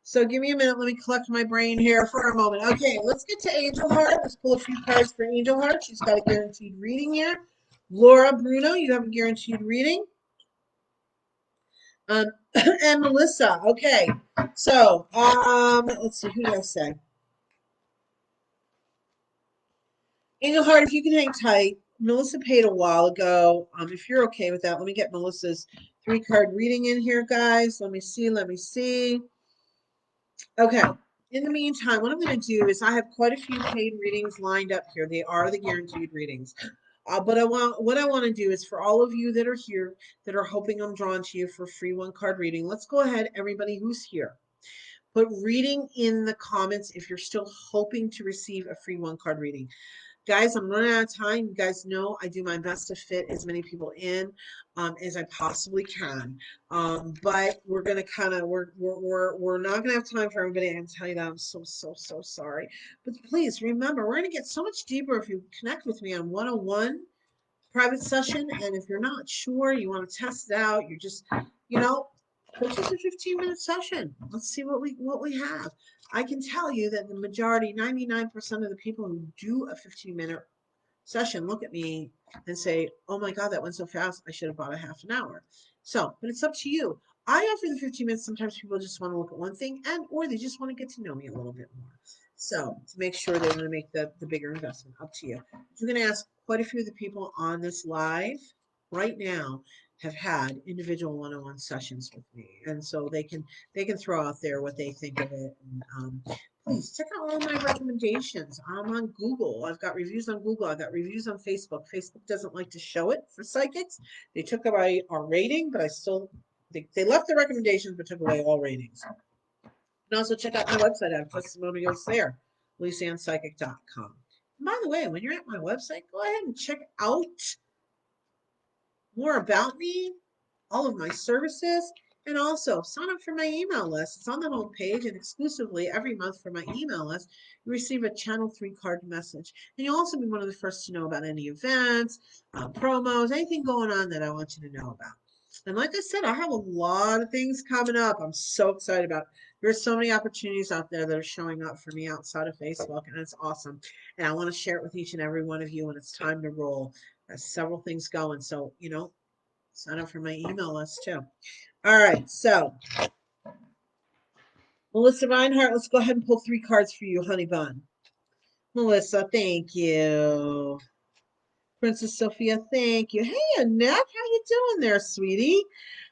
so give me a minute. Let me collect my brain here for a moment. Okay, let's get to Angel Heart. Let's pull a few cards for Angel Heart. She's got a guaranteed reading here. Laura Bruno, you have a guaranteed reading. Um, and Melissa. Okay, so let's see. Who did I say? Angel Heart, if you can hang tight. Melissa paid a while ago. If you're okay with that, let me get Melissa's 3-card reading in here, guys. Let me see. Let me see. Okay. In the meantime, what I'm going to do is I have quite a few paid readings lined up here. They are the guaranteed readings. But what I want to do is for all of you that are here that are hoping I'm drawn to you for free 1-card reading, let's go ahead, everybody who's here. Put reading in the comments if you're still hoping to receive a free 1-card reading. Guys, I'm running out of time. You guys know I do my best to fit as many people in as I possibly can. But we're gonna kind of we're not gonna have time for everybody. I can tell you that. I'm so so sorry. But please remember, we're gonna get so much deeper if you connect with me on 101 private session. And if you're not sure, you want to test it out, you're just, it's just a 15-minute session. Let's see what we have. I can tell you that the majority, 99% of the people who do a 15-minute session look at me and say, oh my God, that went so fast. I should have bought a half an hour. So, but it's up to you. I offer the 15 minutes. Sometimes people just want to look at one thing or they just want to get to know me a little bit more. So to make sure they want to make the bigger investment, up to you. I'm going to ask quite a few of the people on this live right now have had individual one-on-one sessions with me, and so they can throw out there what they think of it. And please check out all my recommendations. I'm on Google. I've got reviews on Google. I've got reviews on Facebook. Facebook doesn't like to show it for psychics. They took away our rating, but they left the recommendations but took away all ratings. And also check out my website. I have testimonials there, ElyseAnnPsychic.com. And by the way, when you're at my website, go ahead and check out more about me, all of my services, and also sign up for my email list. It's on the home page, and exclusively every month for my email list, you receive a Channel 3 card message. And you'll also be one of the first to know about any events, promos, anything going on that I want you to know about. And like I said, I have a lot of things coming up. I'm so excited about it. There's so many opportunities out there that are showing up for me outside of Facebook, and it's awesome. And I want to share it with each and every one of you when it's time to roll. There's several things going. So, sign up for my email list too. All right. So, Melissa Reinhart, let's go ahead and pull 3 cards for you, honey bun. Melissa, thank you. Princess Sophia, thank you. Hey, Annette, how you doing there, sweetie?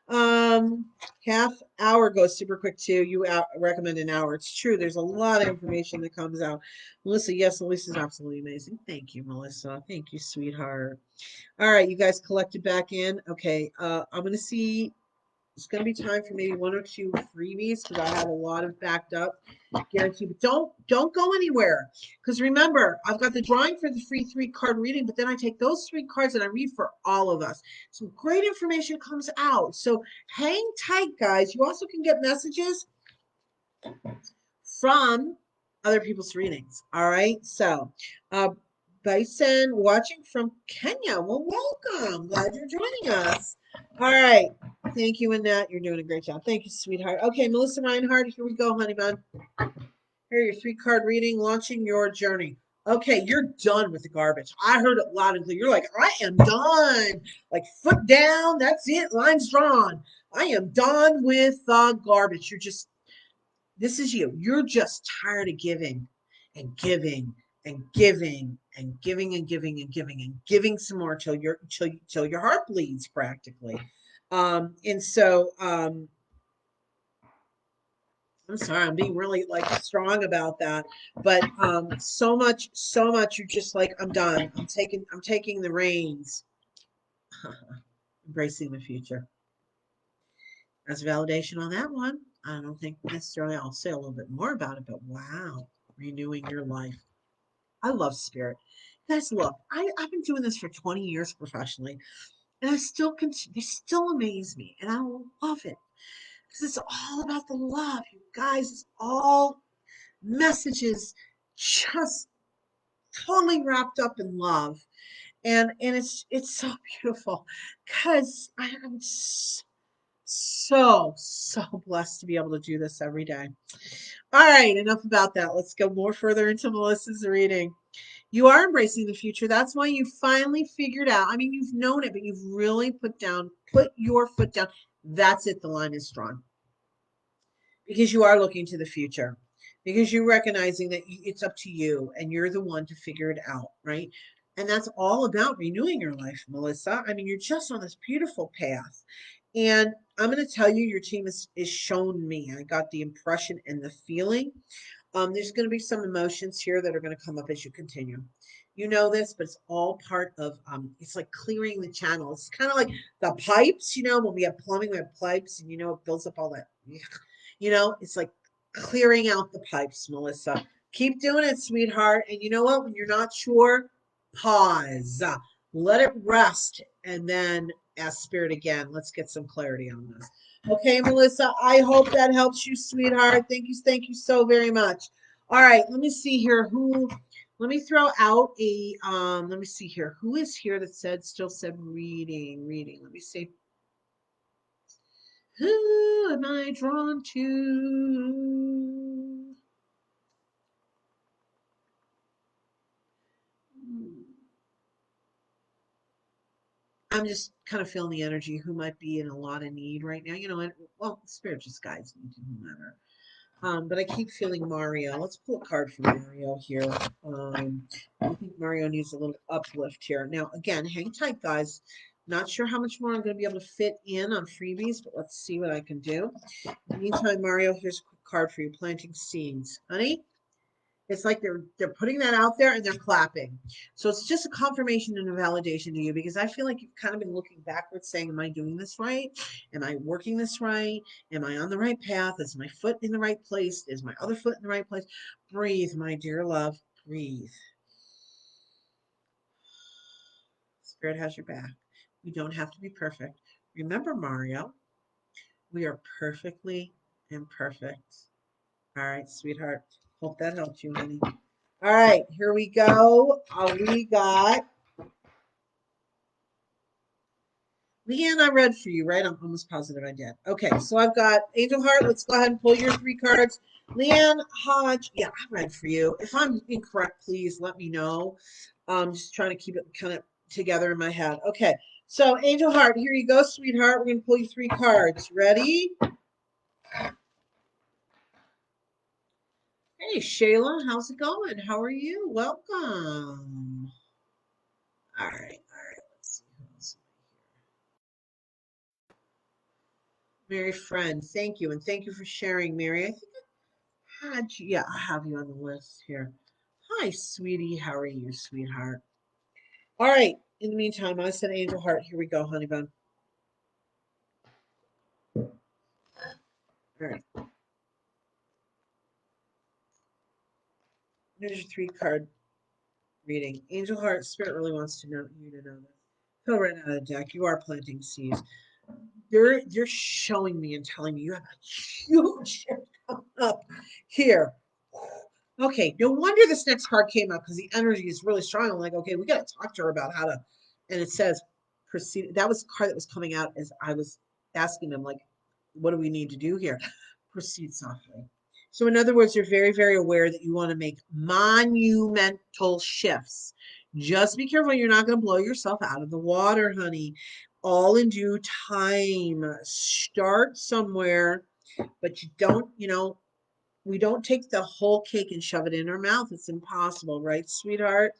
Um, half hour goes super quick too. You recommend an hour. It's true. There's a lot of information that comes out. Melissa, yes, Melissa's absolutely amazing. Thank you, Melissa. Thank you, sweetheart. All right, you guys collected back in. Okay, I'm gonna see. It's gonna be time for maybe one or two freebies because I have a lot of backed up guarantee. But don't go anywhere because remember, I've got the drawing for the free 3-card reading, but then I take those 3 cards and I read for all of us. Some great information comes out. So hang tight, guys. You also can get messages from other people's readings. All right. So, Bison watching from Kenya. Well, welcome. Glad you're joining us. All right. Thank you, Annette. You're doing a great job. Thank you, sweetheart. Okay, Melissa Reinhardt, here we go, honey bun. Here, your 3-card reading, launching your journey. Okay, you're done with the garbage. I heard it loud and clear. You're like, I am done. Like, foot down. That's it. Line's drawn. I am done with the garbage. You're just this is you. You're just tired of giving and giving and giving and giving and giving and giving and giving some more till your heart bleeds practically. And so I'm sorry, I'm being really like strong about that. But so much you're just like, I'm done. I'm taking the reins. Embracing the future. As validation on that one. I don't think necessarily I'll say a little bit more about it, but wow, renewing your life. I love spirit. Guys, look, I've been doing this for 20 years professionally, and I still continue, they still amaze me, and I love it because it's all about the love, you guys. It's all messages just totally wrapped up in love, and it's so beautiful because I'm so blessed to be able to do this every day. All right, enough about that. Let's go more further into Melissa's reading. You are embracing the future. That's why you finally figured out. I mean, you've known it, but you've really put your foot down. That's it. The line is drawn because you are looking to the future, because you're recognizing that it's up to you and you're the one to figure it out, right? And that's all about renewing your life, Melissa. I mean, you're just on this beautiful path. And I'm going to tell you, your team is shown me. I got the impression and the feeling. There's going to be some emotions here that are going to come up as you continue. You know this, but it's all part of it's like clearing the channels. It's kind of like the pipes, when we have plumbing, we have pipes, and it builds up all that. It's like clearing out the pipes, Melissa. Keep doing it, sweetheart. And you know what? When you're not sure, pause. Let it rest and then ask spirit again. Let's get some clarity on this. Okay, Melissa, I hope that helps you, sweetheart. Thank you so very much. All right, let me see here. Let me throw out a let me see here. Who is here that still said reading. Let me see. Who am I drawn to? I'm just kind of feeling the energy. Who might be in a lot of need right now? And well, spirit just guides me to whomever. But I keep feeling Mario. Let's pull a card for Mario here. I think Mario needs a little uplift here. Now, again, hang tight, guys. Not sure how much more I'm going to be able to fit in on freebies, but let's see what I can do. In the meantime, Mario, here's a quick card for you, planting seeds. Honey, it's like they're putting that out there and they're clapping. So it's just a confirmation and a validation to you because I feel like you've kind of been looking backwards saying, am I doing this right? Am I working this right? Am I on the right path? Is my foot in the right place? Is my other foot in the right place? Breathe, my dear love. Breathe. Spirit has your back. We don't have to be perfect. Remember, Mario, we are perfectly imperfect. All right, sweetheart. Hope that helped you, honey. All right, here we go. We got Leanne. I read for you, right? I'm almost positive I did. Okay, so I've got Angel Heart. Let's go ahead and pull your 3 cards. Leanne Hodge. Yeah, I read for you. If I'm incorrect, please let me know. I'm just trying to keep it kind of together in my head. Okay, so Angel Heart, here you go, sweetheart. We're going to pull you 3 cards. Ready? Hey, Shayla, how's it going? How are you? Welcome. All right, Mary Friend, thank you. And thank you for sharing, Mary. I think I had you. Yeah, I have you on the list here. Hi, sweetie. How are you, sweetheart? All right. In the meantime, I said Angel Heart. Here we go, honey bun. All right. Here's your three-card reading. Angel Heart, Spirit really wants to know you to know this. Fill right out of the deck. You are planting seeds. You're showing me and telling me you have a huge shift coming up here. Okay, no wonder this next card came out because the energy is really strong. I'm like, okay, we got to talk to her about how to. And it says, proceed. That was the card that was coming out as I was asking them, like, what do we need to do here? Proceed softly. So, in other words, you're very, very aware that you want to make monumental shifts. Just be careful, you're not going to blow yourself out of the water, honey. All in due time. Start somewhere, but you don't, we don't take the whole cake and shove it in our mouth. It's impossible, right, sweetheart?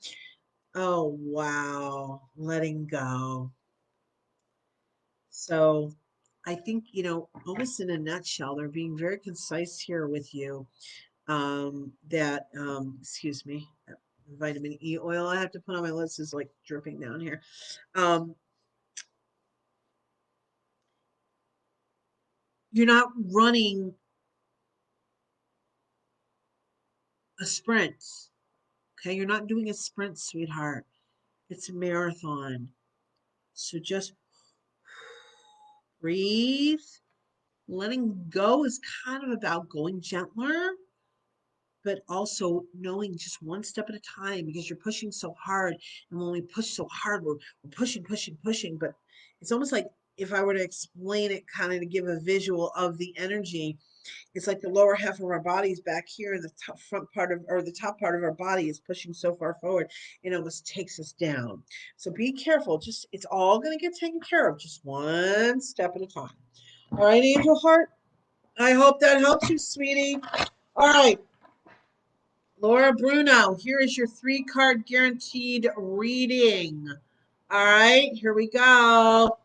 Oh, wow. Letting go. So I think, almost in a nutshell, they're being very concise here with you. Excuse me, vitamin E oil I have to put on my lips is like dripping down here. Um, you're not running a sprint. Okay. You're not doing a sprint, sweetheart. It's a marathon. So just breathe. Letting go is kind of about going gentler, but also knowing just one step at a time because you're pushing so hard. And when we push so hard, we're pushing, pushing, pushing. But it's almost like if I were to explain it kind of to give a visual of the energy, it's like the lower half of our bodies back here, the top front part of, or the top part of our body is pushing so far forward, it almost takes us down. So be careful. Just, it's all going to get taken care of, just one step at a time. All right, Angel Heart. I hope that helps you, sweetie. All right, Laura Bruno, here is your three-card guaranteed reading. All right, here we go.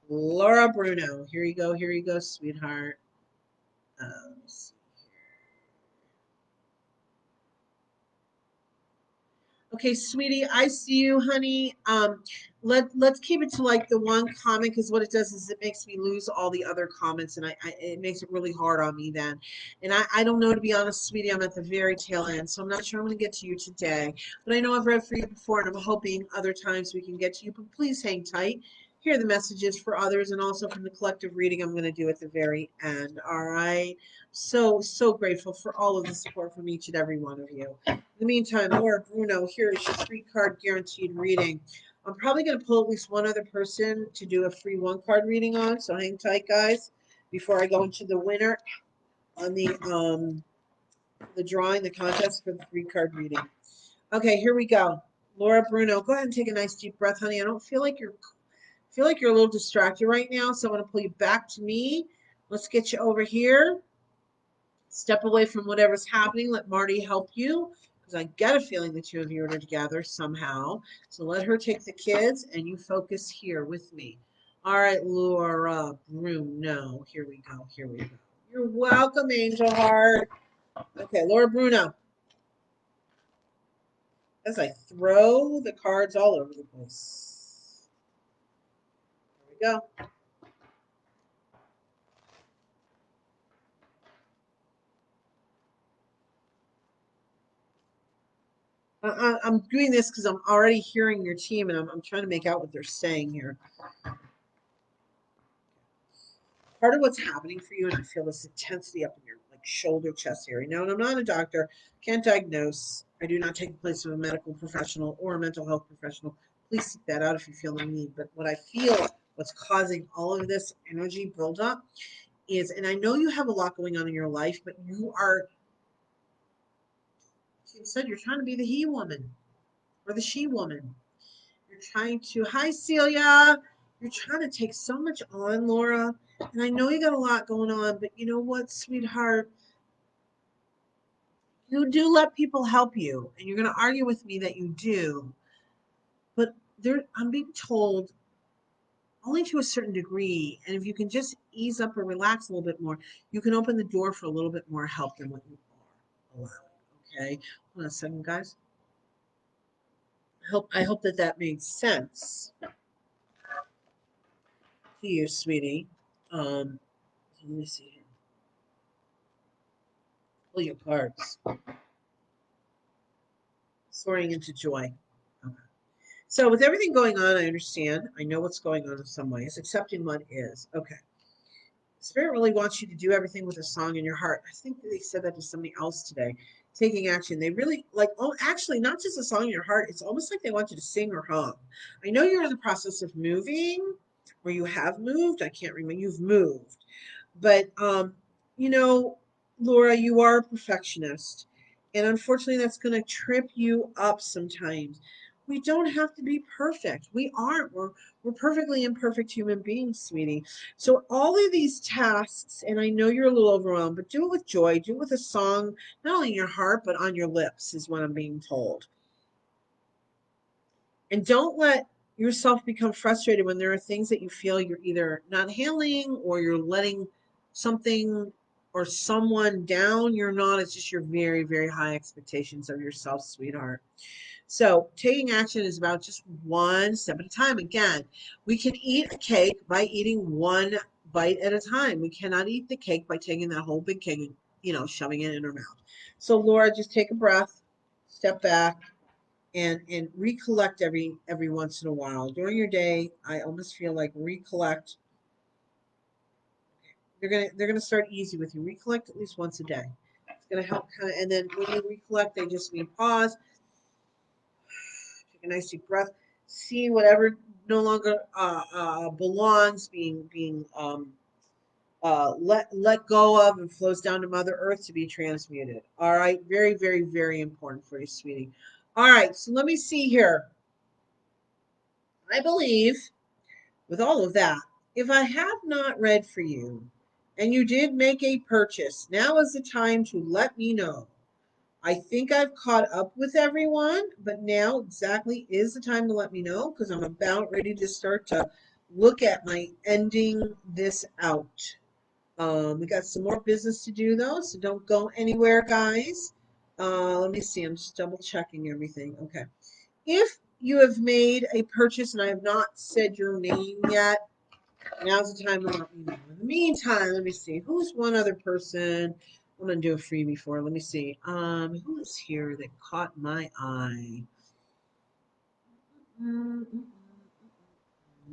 Laura Bruno, here you go, sweetheart. Let me see. Okay, sweetie, I see you, honey. Let's keep it to like the one comment because what it does is it makes me lose all the other comments, and it makes it really hard on me then. And I don't know, to be honest, sweetie. I'm at the very tail end, so I'm not sure I'm going to get to you today. But I know I've read for you before, and I'm hoping other times we can get to you. But please hang tight. Hear the messages for others, and also from the collective reading I'm going to do at the very end. All right. So grateful for all of the support from each and every one of you. In the meantime, Laura Bruno, here is your three-card guaranteed reading. I'm probably going to pull at least one other person to do a free one-card reading on, so hang tight, guys, before I go into the winner on the drawing, the contest for the three-card reading. Okay, here we go. Laura Bruno, go ahead and take a nice deep breath, honey. I don't feel like you're a little distracted right now, so I'm going to pull you back to me. Let's get you over here. Step away from whatever's happening. Let Marty help you because I get a feeling the two of you are together somehow. So let her take the kids and you focus here with me. All right, Laura Bruno. Here we go. Here we go. You're welcome, Angel Heart. Okay, Laura Bruno. As I throw the cards all over the place. Here we go. I'm doing this because I'm already hearing your team and I'm trying to make out what they're saying here. Part of what's happening for you, and I feel this intensity up in your like shoulder chest area. Now, and I'm not a doctor, can't diagnose. I do not take the place of a medical professional or a mental health professional. Please seek that out if you feel the need. But what I feel, what's causing all of this energy buildup is, and I know you have a lot going on in your life, but you are, you said you're trying to be the he woman or the she woman. You're trying to, hi Celia, you're trying to take so much on, Laura. And I know you got a lot going on, but you know what, sweetheart? You do let people help you, and you're going to argue with me that you do. But there, I'm being told only to a certain degree. And if you can just ease up or relax a little bit more, you can open the door for a little bit more help than what you are allowing. Okay. Hold on a second, guys. I hope that that made sense to you, sweetie. Um, let me see here. Pull your cards. Soaring into joy. Okay. So with everything going on, I understand. I know what's going on in some ways, accepting what is. Okay. Spirit really wants you to do everything with a song in your heart. I think they said that to somebody else today. Taking action. They really like, oh, actually, not just a song in your heart. It's almost like they want you to sing or hum. I know you're in the process of moving, or you have moved. I can't remember. You've moved. But you know, Laura, you are a perfectionist. And unfortunately that's going to trip you up sometimes. We don't have to be perfect. We aren't. We're perfectly imperfect human beings, sweetie. So all of these tasks, and I know you're a little overwhelmed, but do it with joy. Do it with a song, not only in your heart, but on your lips, is what I'm being told. And don't let yourself become frustrated when there are things that you feel you're either not handling or you're letting something or someone down. You're not. It's just your very, very high expectations of yourself, sweetheart. So taking action is about just one step at a time. Again, we can eat a cake by eating one bite at a time. We cannot eat the cake by taking that whole big cake and, shoving it in our mouth. So Laura, just take a breath, step back, and recollect every once in a while during your day. I almost feel like recollect. They're gonna start easy with you. Recollect at least once a day. It's gonna help kind of. And then when you recollect, they just mean pause, take a nice deep breath, see whatever no longer belongs being let go of and flows down to Mother Earth to be transmuted. All right, very, very, very important for you, sweetie. All right, so let me see here. I believe with all of that, if I have not read for you and you did make a purchase, now is the time to let me know. I think I've caught up with everyone, but now exactly is the time to let me know because I'm about ready to start to look at my ending this out. We got some more business to do though, so don't go anywhere, guys. Let me see. I'm just double checking everything. Okay. If you have made a purchase and I have not said your name yet, now's the time to let me know. In the meantime, let me see. Who's one other person I'm gonna do a freebie for? Let me see. Who is here that caught my eye?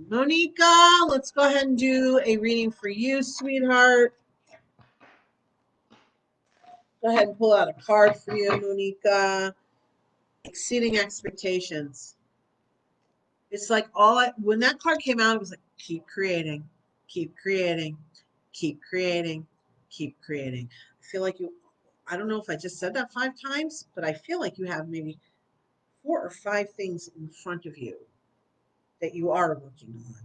Monica, let's go ahead and do a reading for you, sweetheart. Go ahead and pull out a card for you, Monica. Exceeding expectations. It's like when that card came out, it was like keep creating, keep creating, keep creating, keep creating. I feel like I don't know if I just said that 5 times, but I feel like you have maybe 4 or 5 things in front of you that you are working on.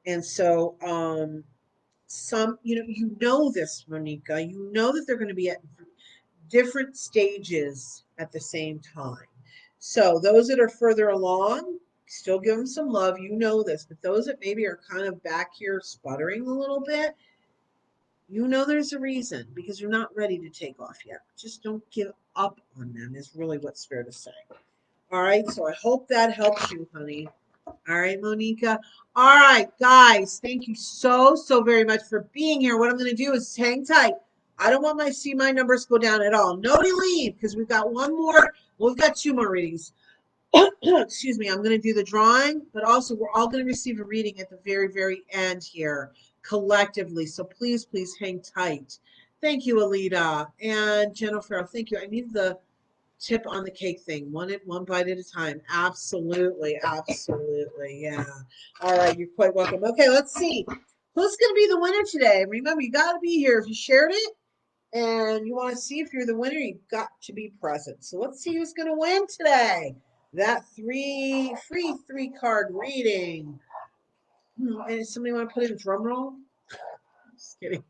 And so you know this, Monica. You know that they're going to be at different stages at the same time. So those that are further along, still give them some love. You know this, but those that maybe are kind of back here sputtering a little bit, you know there's a reason because you're not ready to take off yet. Just don't give up on them is really what's fair to say. All right, so I hope that helps you, honey. All right, Monica. All right, guys, thank you so, so very much for being here. What I'm going to do is hang tight. I don't want my numbers go down at all. Nobody leave because we've got one more. Well, we've got 2 more readings. Excuse me. I'm going to do the drawing, but also we're all going to receive a reading at the very, very end here collectively. So please, please hang tight. Thank you, Alita and Jennifer. Thank you. I need the tip on the cake thing. One bite at a time. Absolutely. Absolutely. Yeah. All right. You're quite welcome. Okay, let's see. Who's going to be the winner today? Remember, you got to be here. If you shared it and you want to see if you're the winner, you've got to be present. So let's see who's going to win today. That free 3-card reading. And somebody want to put in a drum roll? Just kidding.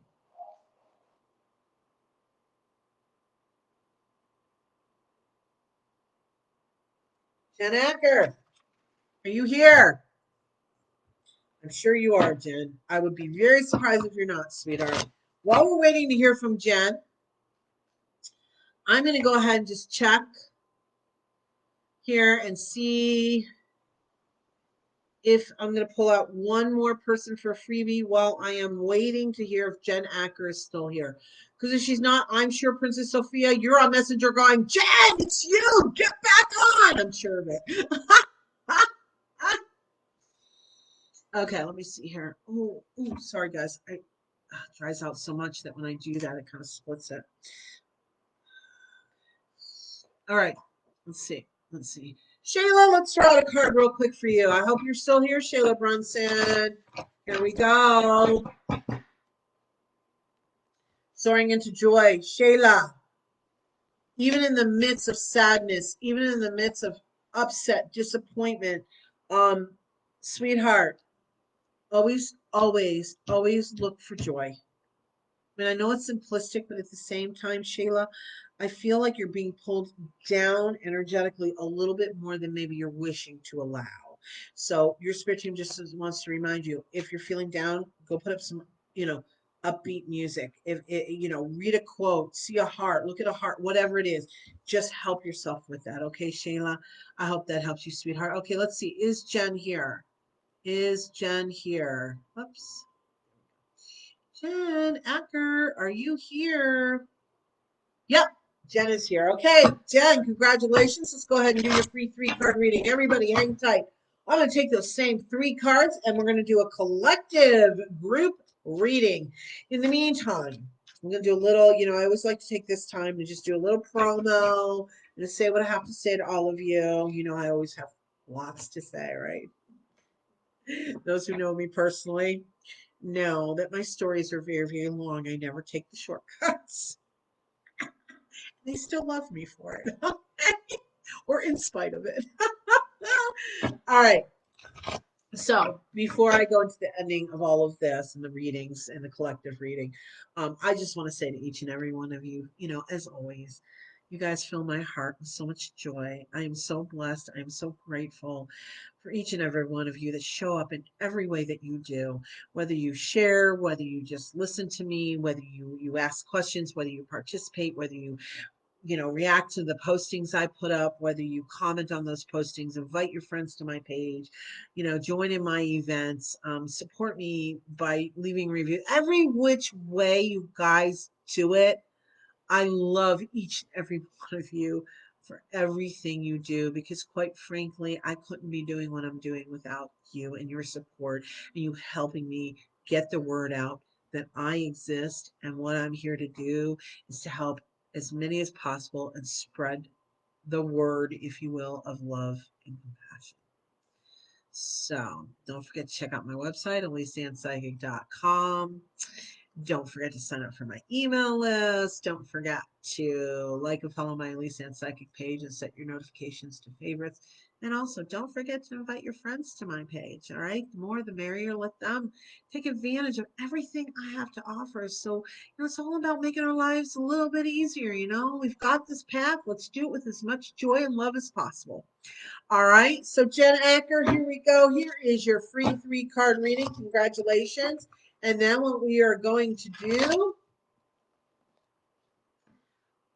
Jen Acker, are you here? I'm sure you are, Jen. I would be very surprised if you're not, sweetheart. While we're waiting to hear from Jen, I'm going to go ahead and just check here and see if I'm going to pull out one more person for a freebie while I am waiting to hear if Jen Acker is still here. Because if she's not, I'm sure Princess Sophia, you're on Messenger going, Jen, it's you. Get back on. I'm sure of it. Okay, let me see here. Oh, sorry, guys. It dries out so much that when I do that, it kind of splits it. All right, let's see. Let's see. Shayla, let's draw out a card real quick for you. I hope you're still here, Shayla Brunson. Here we go. Soaring into joy. Shayla, even in the midst of sadness, even in the midst of upset, disappointment, sweetheart, always, always, always look for joy. I mean, I know it's simplistic, but at the same time, Shayla, I feel like you're being pulled down energetically a little bit more than maybe you're wishing to allow. So your spirit team just wants to remind you, if you're feeling down, go put up some, upbeat music. If read a quote, see a heart, look at a heart, whatever it is, just help yourself with that. Okay, Shayla, I hope that helps you, sweetheart. Okay, let's see. Is Jen here? Is Jen here? Oops. Jen Acker, are you here? Yep, Jen is here. Okay, Jen, congratulations. Let's go ahead and do your free 3-card reading. Everybody, hang tight. I'm going to take those same 3 cards and we're going to do a collective group reading. In the meantime, I'm going to do a little, I always like to take this time to just do a little promo and to say what I have to say to all of you. I always have lots to say, right? Those who know me personally know that my stories are very, very long. I never take the shortcuts. They still love me for it, or in spite of it. All right. So before I go into the ending of all of this and the readings and the collective reading, I just want to say to each and every one of you, as always, you guys fill my heart with so much joy. I am so blessed. I am so grateful for each and every one of you that show up in every way that you do, whether you share, whether you just listen to me, whether you ask questions, whether you participate, whether you react to the postings I put up, whether you comment on those postings, invite your friends to my page, join in my events, support me by leaving reviews, every which way you guys do it. I love each and every one of you for everything you do, because quite frankly, I couldn't be doing what I'm doing without you and your support and you helping me get the word out that I exist, and what I'm here to do is to help as many as possible and spread the word, if you will, of love and compassion. So don't forget to check out my website, ElyseAnnPsychic.com. Don't forget to sign up for my email list. Don't forget to like and follow my Elyse Ann Psychic page and set your notifications to favorites. And also, don't forget to invite your friends to my page. All right, the more the merrier. Let them take advantage of everything I have to offer. So, it's all about making our lives a little bit easier. We've got this path. Let's do it with as much joy and love as possible. All right, so Jen Acker, here we go. Here is your free 3-card reading. Congratulations. And then what we are going to do,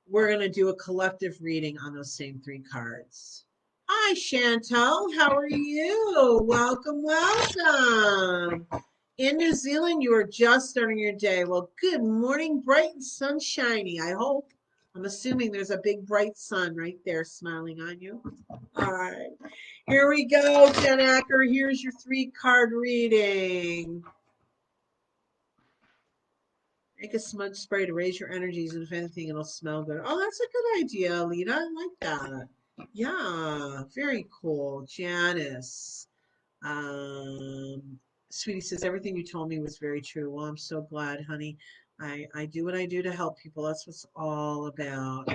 we're going to do a collective reading on those same 3 cards. Hi, Chantal. How are you? Welcome, welcome. In New Zealand, you are just starting your day. Well, good morning, bright and sunshiny, I hope. I'm assuming there's a big bright sun right there smiling on you. All right. Here we go, Jen Acker. Here's your 3-card reading. Make a smudge spray to raise your energies, and if anything, it'll smell good. Oh, that's a good idea, Alita. I like that. Yeah, very cool. Janice. Sweetie says, everything you told me was very true. Well, I'm so glad, honey. I do what I do to help people. That's what it's all about.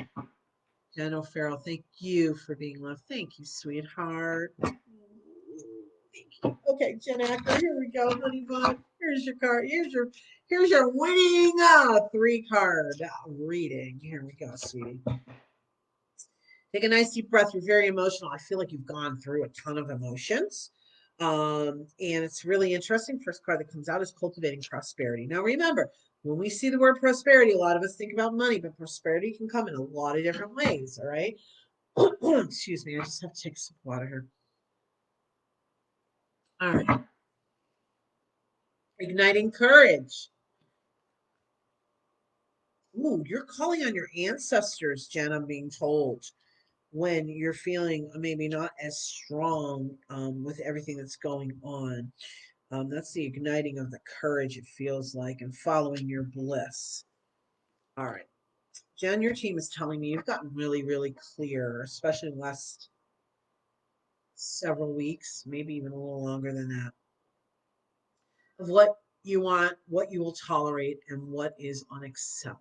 Jen O'Farrell, thank you for being loved. Thank you, sweetheart. Okay, Jen Acker, here we go, honey bun. Here's your card. Here's your winning 3-card reading. Here we go, sweetie. Take a nice deep breath. You're very emotional. I feel like you've gone through a ton of emotions. And it's really interesting. First card that comes out is cultivating prosperity. Now remember, when we see the word prosperity, a lot of us think about money, but prosperity can come in a lot of different ways. All right. Excuse me. I just have to take some water here. All right. Igniting courage. Ooh, you're calling on your ancestors, Jen, I'm being told, when you're feeling maybe not as strong with everything that's going on. That's the igniting of the courage, it feels like, and following your bliss. All right. Jen, your team is telling me you've gotten really, really clear, especially in the last several weeks, maybe even a little longer than that, of what you want, what you will tolerate, and what is unacceptable.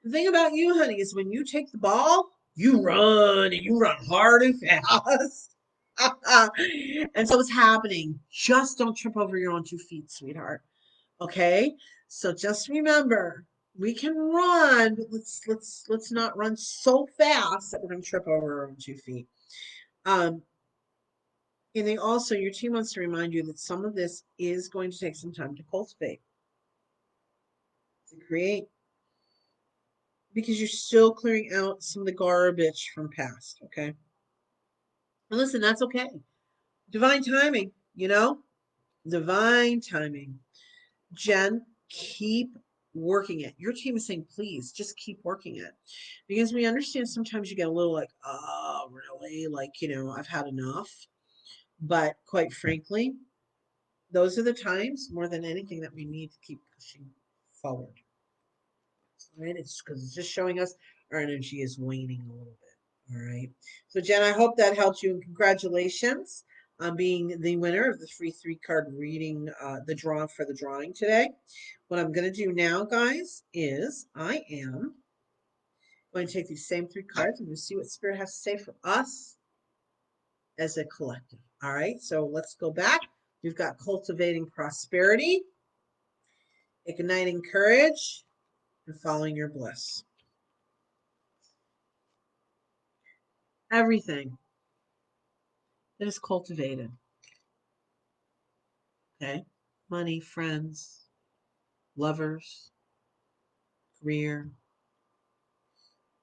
The thing about you, honey, is when you take the ball, you run and you run hard and fast. And so it's happening. Just don't trip over your own 2 feet, sweetheart. Okay? So just remember, we can run, but let's not run so fast that we're gonna trip over our own 2 feet. Um, and they also, your team wants to remind you that some of this is going to take some time to cultivate, to create, because you're still clearing out some of the garbage from past, okay? And listen, that's okay. Divine timing, divine timing. Jen, keep working it. Your team is saying, please just keep working it. Because we understand sometimes you get a little like, oh, really? Like, I've had enough. But quite frankly, those are the times more than anything that we need to keep pushing forward. Right? It's because it's just showing us our energy is waning a little bit. All right. So, Jen, I hope that helps you, and congratulations on being the winner of the free 3 card reading, the draw for the drawing today. What I'm going to do now, guys, is I am going to take these same 3 cards and we'll see what Spirit has to say for us as a collective. All right. So let's go back. We've got cultivating prosperity, igniting courage, and following your bliss. Everything that is cultivated. Okay. Money, friends, lovers, career.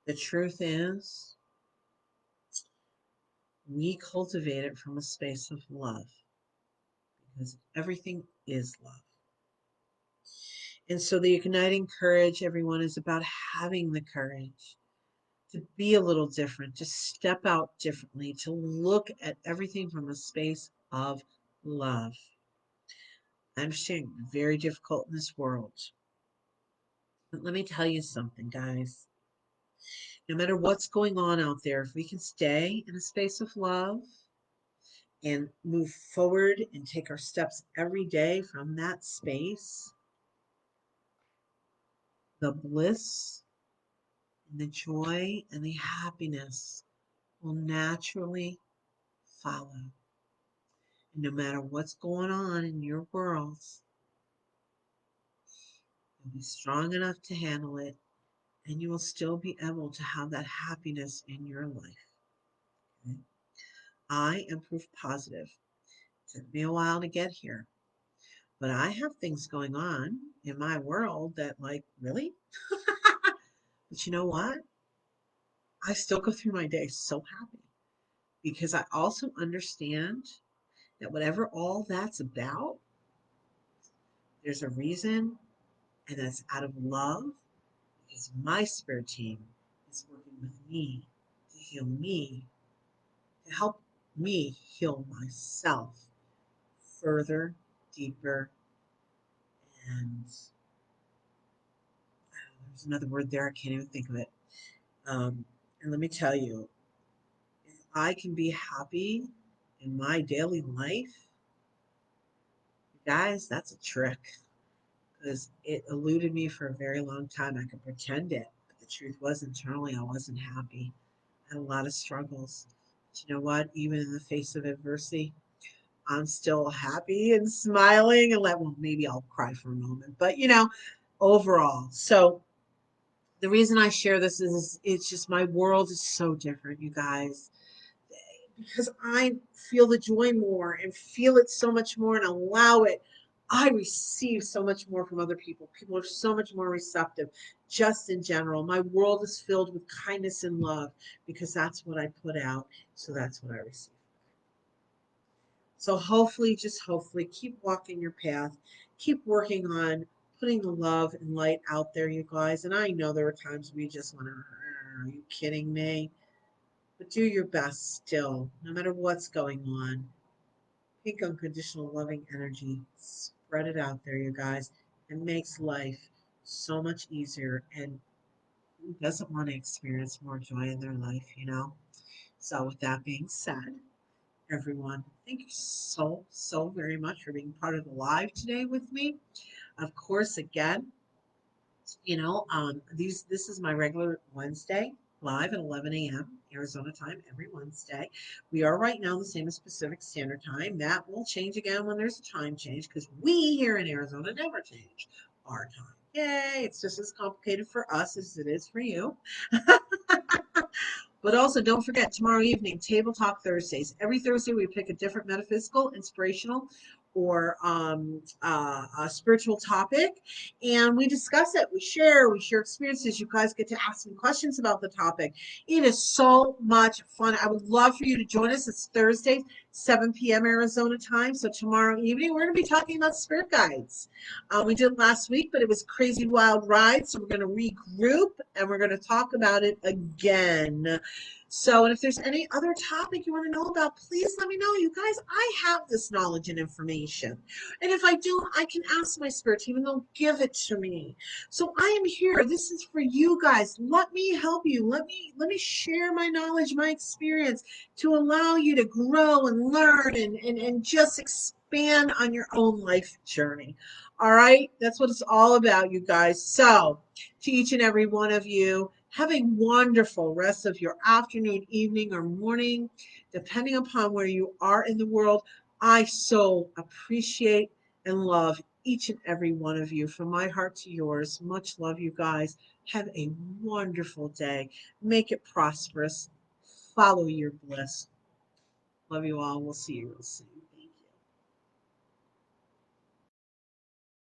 The truth is, we cultivate it from a space of love because everything is love. And so the igniting courage, everyone, is about having the courage to be a little different, to step out differently, to look at everything from a space of love. I understand very difficult in this world. But let me tell you something, guys. No matter what's going on out there, if we can stay in a space of love and move forward and take our steps every day from that space, the bliss and the joy and the happiness will naturally follow. And no matter what's going on in your world, you'll be strong enough to handle it, and you will still be able to have that happiness in your life. Okay? I am proof positive. It took me a while to get here, but I have things going on in my world that, like, really? But you know what? I still go through my day so happy because I also understand that whatever all that's about, there's a reason, and that's out of love because my spirit team is working with me to heal me, to help me heal myself further, deeper, and there's another word there, I can't even think of it. And let me tell you, if I can be happy in my daily life, guys, that's a trick because it eluded me for a very long time. I could pretend it, but the truth was internally I wasn't happy. I had a lot of struggles. But you know what? Even in the face of adversity, I'm still happy and smiling and well, maybe I'll cry for a moment, but overall. So the reason I share this is it's just my world is so different, you guys. because I feel the joy more and feel it so much more and allow it, I receive so much more from other people. People are so much more receptive, just in general. My world is filled with kindness and love because that's what I put out. So that's what I receive. So hopefully, just hopefully, keep walking your path, keep working on putting the love and light out there, you guys. And I know there are times we just want to, are you kidding me? But do your best still, no matter what's going on. Pink unconditional loving energy. Spread it out there, you guys. It makes life so much easier. And who doesn't want to experience more joy in their life, you know? So, with that being said, everyone, thank you so, so very much for being part of the live today with me. Of course, again, this is my regular Wednesday live at 11 a.m. Arizona time every Wednesday. We are right now the same as Pacific Standard Time. That will change again when there's a time change because we here in Arizona never change our time. Yay! It's just as complicated for us as it is for you. But also, don't forget tomorrow evening, Table Talk Thursdays. Every Thursday, we pick a different metaphysical, inspirational, or a spiritual topic, and we discuss it. We share experiences. You guys get to ask me questions about the topic. It is so much fun. I would love for you to join us. It's Thursday, 7 p.m. Arizona time. So tomorrow evening, we're going to be talking about spirit guides. We did last week, but it was crazy wild ride. So we're going to regroup and we're going to talk about it again. So, and if there's any other topic you want to know about, please let me know. You guys, I have this knowledge and information. And if I don't, I can ask my spirit team and they'll give it to me. So I am here. This is for you guys. Let me help you. Let me share my knowledge, my experience to allow you to grow and learn and just expand on your own life journey. All right. That's what it's all about, you guys. So to each and every one of you, have a wonderful rest of your afternoon, evening, or morning, depending upon where you are in the world. I so appreciate and love each and every one of you from my heart to yours. Much love, you guys. Have a wonderful day. Make it prosperous. Follow your bliss. Love you all. We'll see you real soon.